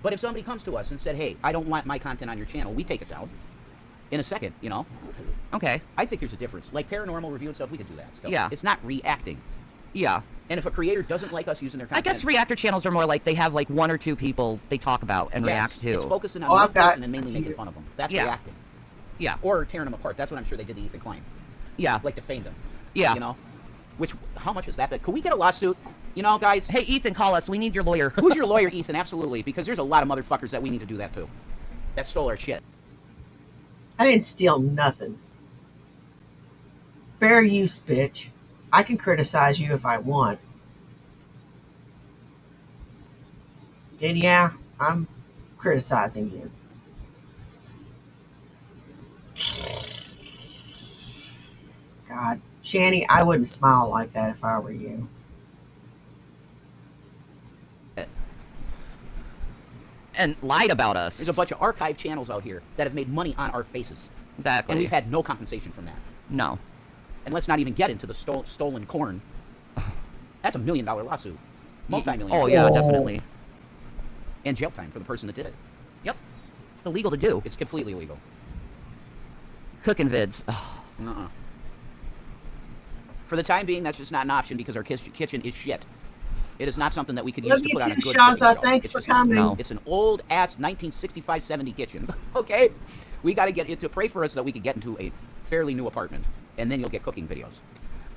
But if somebody comes to us and said, hey, I don't want my content on your channel, we take it down. In a second, you know? Okay. I think there's a difference. Like paranormal review and stuff, we could do that. Still. Yeah. It's not reacting. Yeah. And if a creator doesn't like us using their I content... guess reactor channels are more like they have like one or two people they talk about and yes, react to. It's focusing on Oh, one I've got- person and mainly making fun of them. That's Yeah. reacting. Yeah. Or tearing them apart. That's what I'm sure they did to Ethan Klein. Yeah. Like defamed him. Yeah. You know? Which, how much is that? Could we get a lawsuit You know, guys. Hey, Ethan, call us. We need your lawyer. Who's your lawyer, Ethan? Absolutely, because there's a lot of motherfuckers that we need to do that to. That stole our shit. I didn't steal nothing. Fair use, bitch. I can criticize you if I want. And yeah, I'm criticizing you. God, Shanny, I wouldn't smile like that if I were you. And lied about us. There's a bunch of archive channels out here that have made money on our faces. Exactly. And we've had no compensation from that. No. And let's not even get into the stolen corn. That's $1 million lawsuit. Multi-million. Oh, yeah, definitely. And jail time for the person that did it. Yep. It's illegal to do. It's completely illegal. Cooking vids. Uh-uh. For the time being, that's just not an option because our kitchen is shit. It is not something that we could use to put on a good Shaza. Thanks for coming. No. It's an old-ass 1965-70 kitchen. Okay? We got to get it to pray for us so that we could get into a fairly new apartment. And then you'll get cooking videos.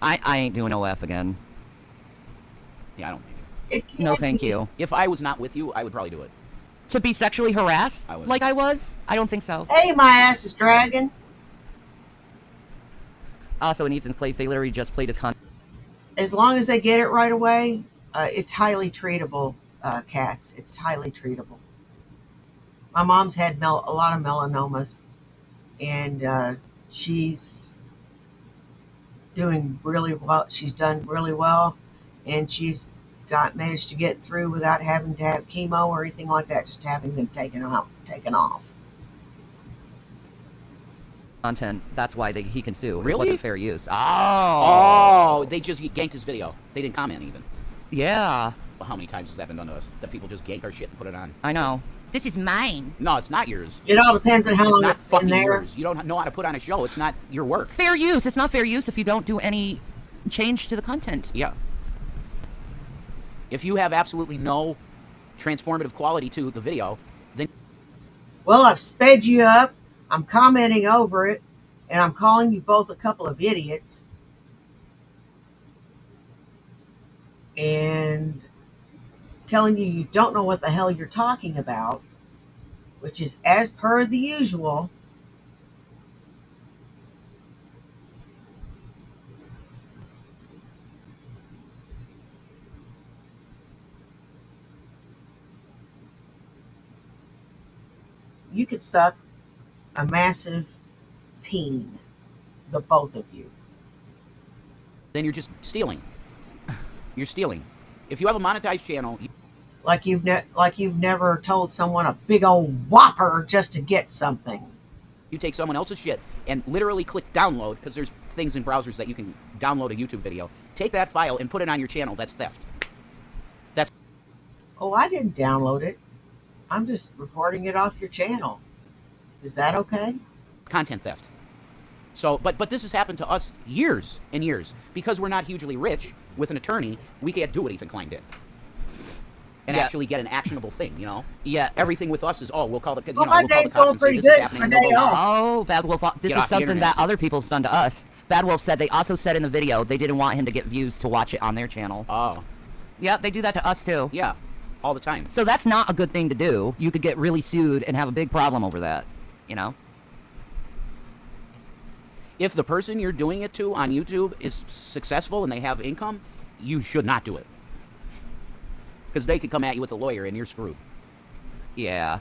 I ain't doing OF again. Yeah, I don't think it. No, thank you. If I was not with you, I would probably do it. To be sexually harassed I would. like I was? I don't think so. Hey, my ass is dragging. Also, in Ethan's place, they literally just played his content. As long as they get it right away, it's highly treatable, cats. It's highly treatable. My mom's had a lot of melanomas, and she's doing really well. She's done really well, and she's managed to get through without having to have chemo or anything like that, just having them taken off. Content. That's why he can sue. Really? It wasn't fair use. Oh, they just ganked his video. They didn't comment even. Yeah. Well, how many times has that been done to us? That people just gank our shit and put it on? I know. This is mine. No, it's not yours. It all depends on how long not it's been fucking there. yours. You don't know how to put on a show. It's not your work. Fair use. It's not fair use if you don't do any change to the content. Yeah. If you have absolutely no transformative quality to the video, then... Well, I've sped you up. I'm commenting over it, and I'm calling you both a couple of idiots. And telling you don't know what the hell you're talking about, which is as per the usual. You could suck a massive peen, the both of you. then you're just stealing. You're stealing. If you have a monetized channel... Like you've never told someone a big old whopper just to get something. You take someone else's shit and literally click download, because there's things in browsers that you can download a YouTube video. Take that file and put it on your channel. That's theft. That's... Oh, I didn't download it. I'm just reporting it off your channel. Is that okay? content theft. So, but this has happened to us years and years. Because we're not hugely rich with an attorney, we can't do what Ethan Klein did. And actually get an actionable thing, you know? Yeah. Everything with us is, oh, we'll call the... Well, my day's going pretty good. It's my day off. Oh, Bad Wolf, this is something that other people's done to us. Bad Wolf said they also said in the video they didn't want him to get views to watch it on their channel. Oh. Yeah, they do that to us too. Yeah, all the time. So that's not a good thing to do. You could get really sued and have a big problem over that, you know? If the person you're doing it to on YouTube is successful and they have income, you should not do it. Because they could come at you with a lawyer and you're screwed. Yeah.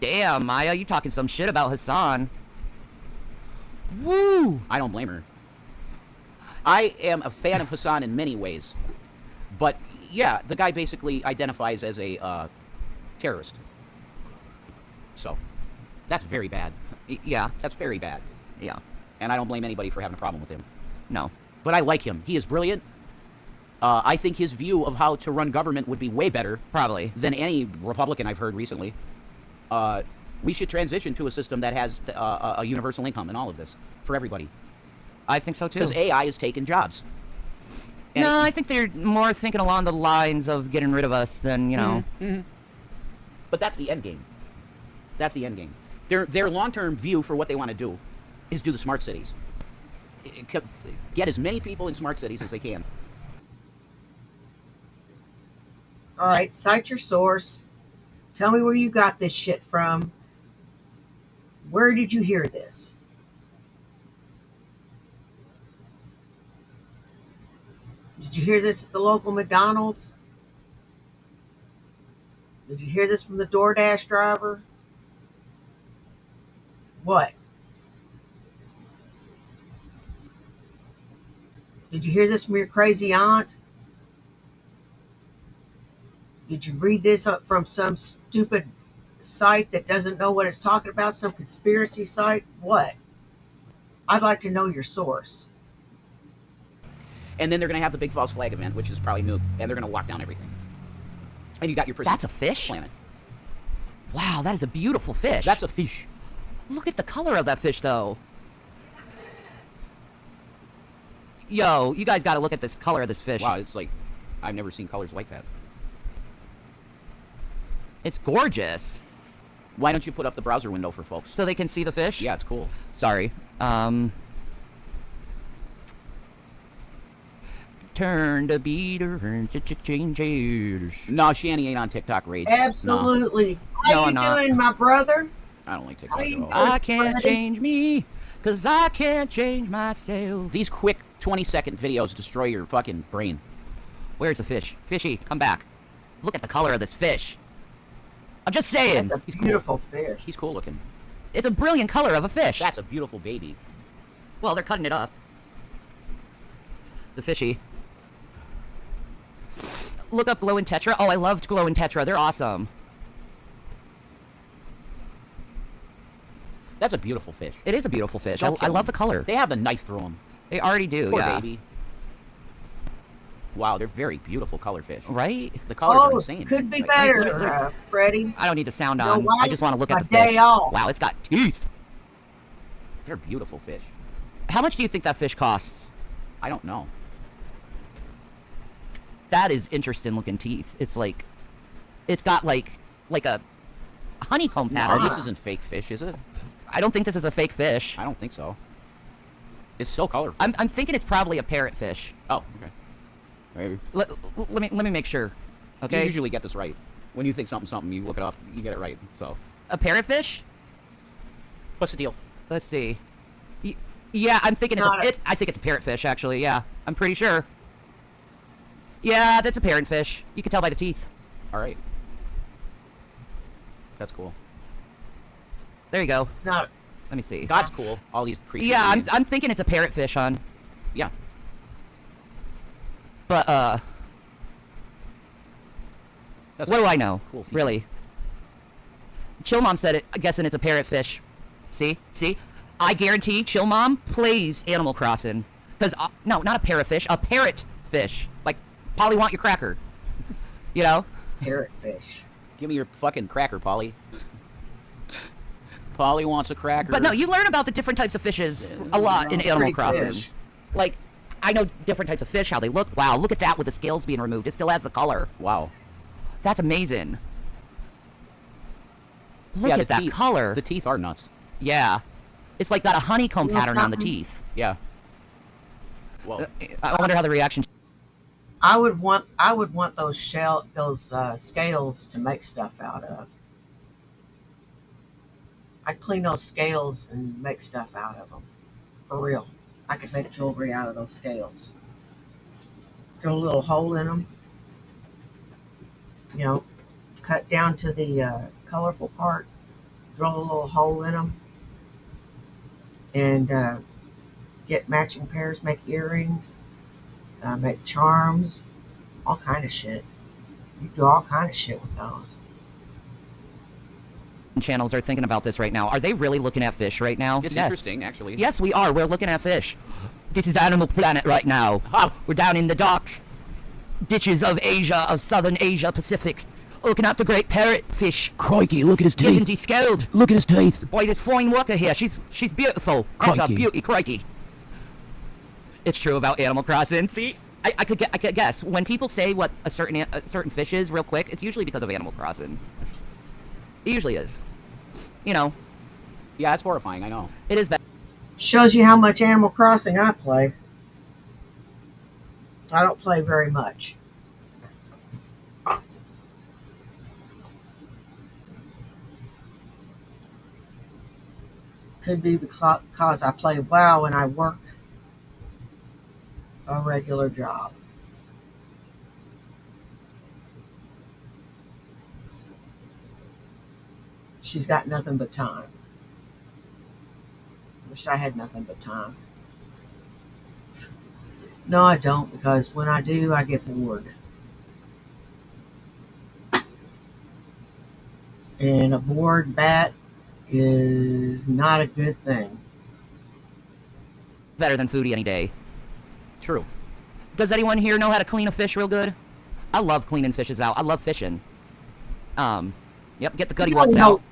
Damn, Maya, you talking some shit about Hassan. Woo! I don't blame her. I am a fan of Hassan in many ways. But, yeah, the guy basically identifies as a terrorist. So, that's very bad. Yeah. That's very bad. Yeah. And I don't blame anybody for having a problem with him. No. But I like him. He is brilliant. I think his view of how to run government would be way better. Probably. Than any Republican I've heard recently. We should transition to a system that has a universal income and all of this for everybody. I think so too. Because AI is taking jobs. And no, I think they're more thinking along the lines of getting rid of us than, you know. Mm-hmm. But that's the end game. That's the end game. Their long-term view for what they want to do is do the smart cities. Get as many people in smart cities as they can. All right, cite your source. Tell me where you got this shit from. Where did you hear this? Did you hear this at the local McDonald's? Did you hear this from the DoorDash driver? What? Did you hear this from your crazy aunt? Did you read this up from some stupid site that doesn't know what it's talking about? Some conspiracy site? What? I'd like to know your source. And then they're going to have the big false flag event, which is probably nuke, and they're going to lock down everything. And you got your That's a fish? planet. Wow, that is a beautiful fish. That's a fish. Look at the color of that fish, though. Yo, you guys got to look at this color of this fish. Wow, it's like, I've never seen colors like that. It's gorgeous. Why don't you put up the browser window for folks? So they can see the fish? Yeah, it's cool. Sorry. Turn the beater and changes. No, Shanny ain't on TikTok Rage. Absolutely. No, How I'm you not. doing, my brother? I don't like TikTok How at you all. I can't change me, 'cause I can't change myself. These quick 20-second videos destroy your fucking brain. Where's the fish? Fishy, come back. Look at the color of this fish. I'm just saying. That's a He's cool. beautiful fish. He's cool looking. It's a brilliant color of a fish. That's a beautiful baby. Well, they're cutting it up. The fishy. Look up glowing tetra. Oh, I loved glowing tetra. They're awesome. That's a beautiful fish. It is a beautiful fish. Don't I kill love them. the color. They have the knife through them. They already do, Poor yeah. baby. Wow, they're very beautiful color fish. Right? The colors are Oh, insane. could be Like, better, Freddie. I don't need the sound You know on. why? I just want to look at My the fish. day off. Wow, it's got teeth. They're beautiful fish. How much do you think that fish costs? I don't know. That is interesting looking teeth. It's like, it's got like a honeycomb No, pattern. this isn't fake fish, is it? I don't think this is a fake fish. I don't think so. It's so colorful. I'm thinking it's probably a parrotfish. Oh, okay. Maybe. Let me make sure. Okay. You usually get this right. When you think something, you look it up, you get it right. So, A parrotfish? what's the deal? Let's see. Yeah, I'm thinking Not I think it's a parrotfish, actually. Yeah, I'm pretty sure. Yeah, that's a parrotfish. You can tell by the teeth. All right. That's cool. There you go. It's not. Let me see. That's cool. All these creatures. Yeah, names. I'm thinking it's a parrotfish, hon. Yeah. But That's what do I know? Cool feature. Really? Chill Mom said it. I'm guessing it's a parrotfish. See? I guarantee Chill Mom plays Animal Crossing. Because, no, not a parrotfish, a parrotfish. Like, Polly want your cracker. You know? Parrotfish. Give me your fucking cracker, Polly. Polly wants a cracker. But no, you learn about the different types of fishes a lot in Animal Pretty Crossing. fish. Like, I know different types of fish, how they look. Wow, look at that with the scales being removed. It still has the color. Wow. That's amazing. Look Yeah, at the that teeth- color. The teeth are nuts. Yeah. It's like got a honeycomb You know pattern on the something? teeth. Yeah. Well, I wonder how the reaction. I would want those scales to make stuff out of. I'd clean those scales and make stuff out of them. For real. I could make jewelry out of those scales. Drill a little hole in them. You know, cut down to the colorful part. Drill a little hole in them. And get matching pairs, make earrings, make charms, all kind of shit. You do all kind of shit with those. Channels are thinking about this right now. Are they really looking at fish right now? it's Yes. interesting, actually. Yes, we are. We're looking at fish. This is Animal Planet right now. Ah. We're down in the dark ditches of Asia, of southern Asia Pacific, looking at the great parrotfish. Crikey, look at his Isn't teeth. he scaled? Look at his teeth. Boy, this fine worker here, she's beautiful. That's a Crikey. beauty, crikey. It's true about Animal Crossing. See, I could guess when people say what a certain fish is real quick, it's usually because of Animal Crossing. It usually is. You know, Yeah, it's horrifying, I know. it is bad. Shows you how much Animal Crossing I play. I don't play very much. Could be because I play WoW and I work a regular job. She's got nothing but time. Wish I had nothing but time. No, I don't, because when I do, I get bored. And a bored bat is not a good thing. Better than foodie any day. True. Does anyone here know how to clean a fish real good? I love cleaning fishes out. I love fishing. Yep, get the gutty wats out.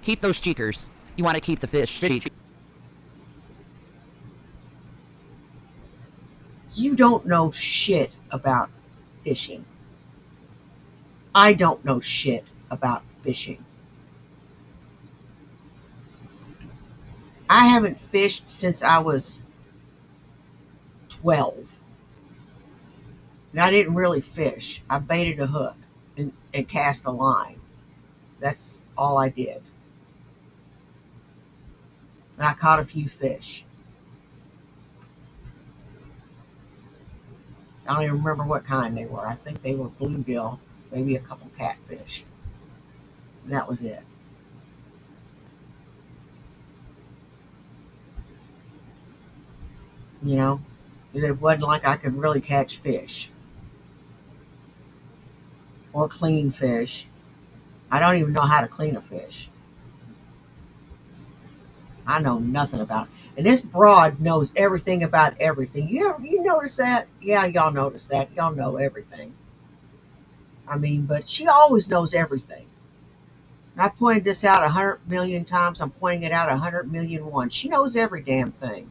Keep those cheekers. You want to keep the fish cheek. You don't know shit about fishing. I don't know shit about fishing. I haven't fished since I was 12. And I didn't really fish. I baited a hook and cast a line. That's all I did. And I caught a few fish. I don't even remember what kind they were. I think they were bluegill, maybe a couple catfish. And that was it. You know, it wasn't like I could really catch fish or clean fish. I don't even know how to clean a fish. I know nothing about it. And this broad knows everything about everything. You notice that? Yeah, y'all notice that. Y'all know everything. I mean, but she always knows everything. And I pointed this out 100 million times. I'm pointing it out 100 million once. She knows every damn thing.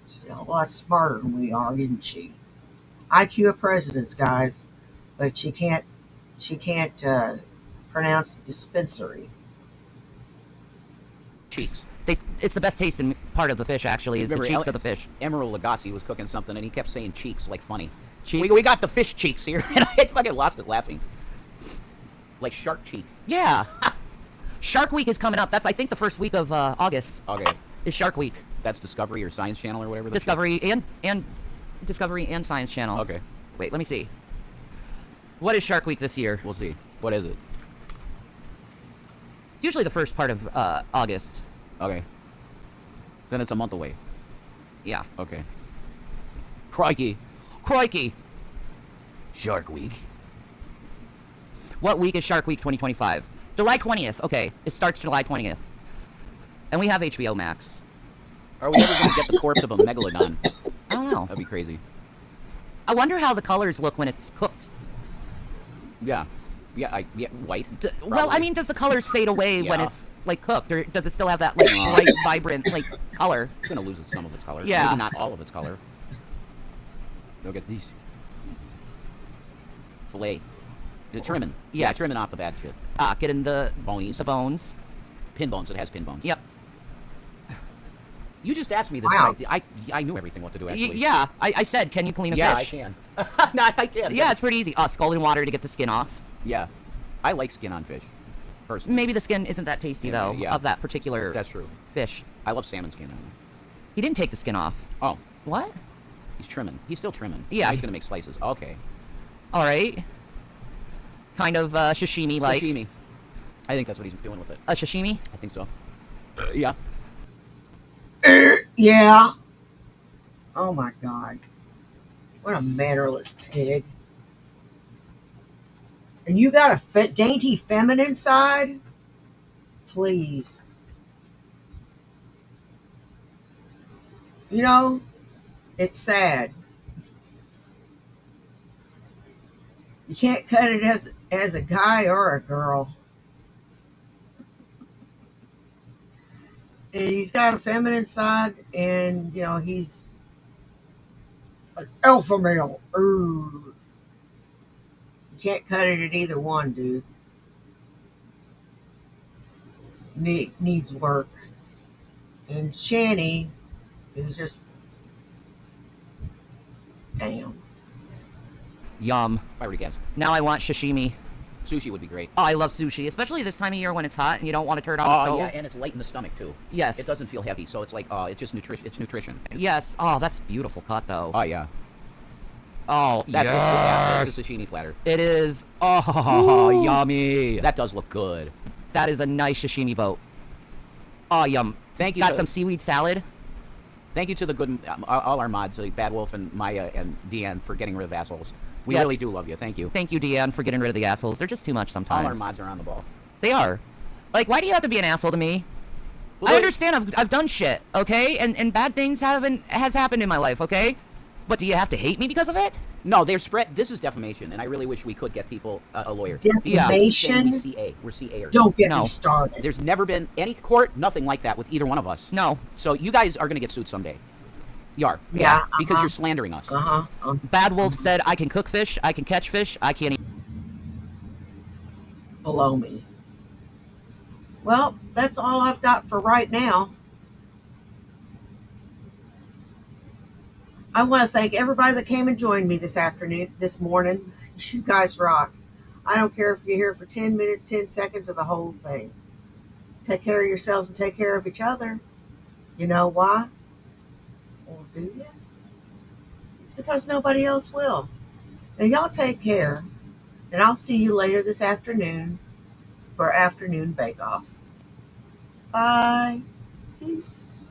She's a lot smarter than we are, isn't she? IQ of presidents, guys. But she can't pronounce dispensary. Cheeks. It's the best tasting part of the fish, actually, is the Remember, cheeks of the fish. Emerald Lagasse was cooking something, and he kept saying cheeks like funny. Cheeks? We got the fish cheeks here, and I fucking lost it laughing. Like shark cheek. Yeah. Shark Week is coming up. That's, I think, the first week of August. Okay. Is Shark Week. That's Discovery or Science Channel or whatever. Discovery and Discovery and Science Channel. Okay. Wait, let me see. What is Shark Week this year? We'll see. What is it? Usually the first part of August. Okay. Then it's a month away. Yeah. Okay. Crikey. Crikey. Shark Week. What week is Shark Week 2025? July 20th. Okay. It starts July 20th. And we have HBO Max. Are we ever going to get the corpse of a megalodon? I don't know. That'd be crazy. I wonder how the colors look when it's cooked. Yeah. Yeah, white. Well, I mean, does the colors fade away when Yeah. it's, like, cooked? Or does it still have that, like, bright, vibrant, like, color? It's going to lose some of its color. Yeah. Maybe not all of its color. Look at these. Filet. The trimming. Yeah, Yes. trimming off the bad shit. Getting the Bonies. the bones. Pin bones. It has pin bones. Yep. You just asked me this. Wow. I knew everything what to do, actually. Yeah, I said, can you clean a Yeah, fish? I can. No, I can. Yeah, it's pretty easy. Scalding water to get the skin off. Yeah. I like skin on fish. Personally. Maybe the skin isn't that tasty, though, Yeah. of that particular That's true. fish. I love salmon skin. He didn't take the skin off. Oh, What? he's trimming. He's still trimming. Yeah. He's going to make slices. Okay. All right. Kind of sashimi-like. Sashimi. I think that's what he's doing with it. A sashimi? I think so. Yeah. Yeah. Oh my God. What a mannerless pig. And you got a dainty feminine side? Please. You know, it's sad. You can't cut it as a guy or a girl. And he's got a feminine side, and you know he's an alpha male. Ooh. You can't cut it at either one, dude. Needs work. And Shani is just damn. Yum. I already guessed. Now I want sashimi. Sushi would be great. Oh, I love sushi, especially this time of year when it's hot and you don't want to turn on the Oh stove. yeah, and it's light in the stomach too. Yes. It doesn't feel heavy, so it's like it's just nutrition. It's nutrition. Yes. Oh, that's beautiful cut though. Oh yeah. Oh, That's yes. the sashimi platter. It is. Oh, yummy. That does look good. That is a nice sashimi boat. Oh, yum. Thank you. Got some seaweed salad. Thank you to the good, all our mods, Bad Wolf and Maya and Deanne for getting rid of assholes. We Yes. really do love you. Thank you. Thank you, Deanne, for getting rid of the assholes. They're just too much sometimes. All our mods are on the ball. They are. Like, why do you have to be an asshole to me? Well, I understand I've done shit, okay? And bad things has happened in my life, okay? But do you have to hate me because of it? No, they're spread. This is defamation, and I really wish we could get people a lawyer. Defamation? We're CA. We're CAers. Don't get No. me started. There's never been any court, nothing like that with either one of us. No. So you guys are going to get sued someday. You are. Yeah, Because you're slandering us. Bad Wolf said I can cook fish, I can catch fish, I can't eat. Below me. Well, that's all I've got for right now. I want to thank everybody that came and joined me this morning. You guys rock. I don't care if you're here for 10 minutes, 10 seconds, or the whole thing. Take care of yourselves and take care of each other. You know why? Well, do you? It's because nobody else will. Now, y'all take care, and I'll see you later this afternoon for Afternoon Bake Off. Bye. Peace.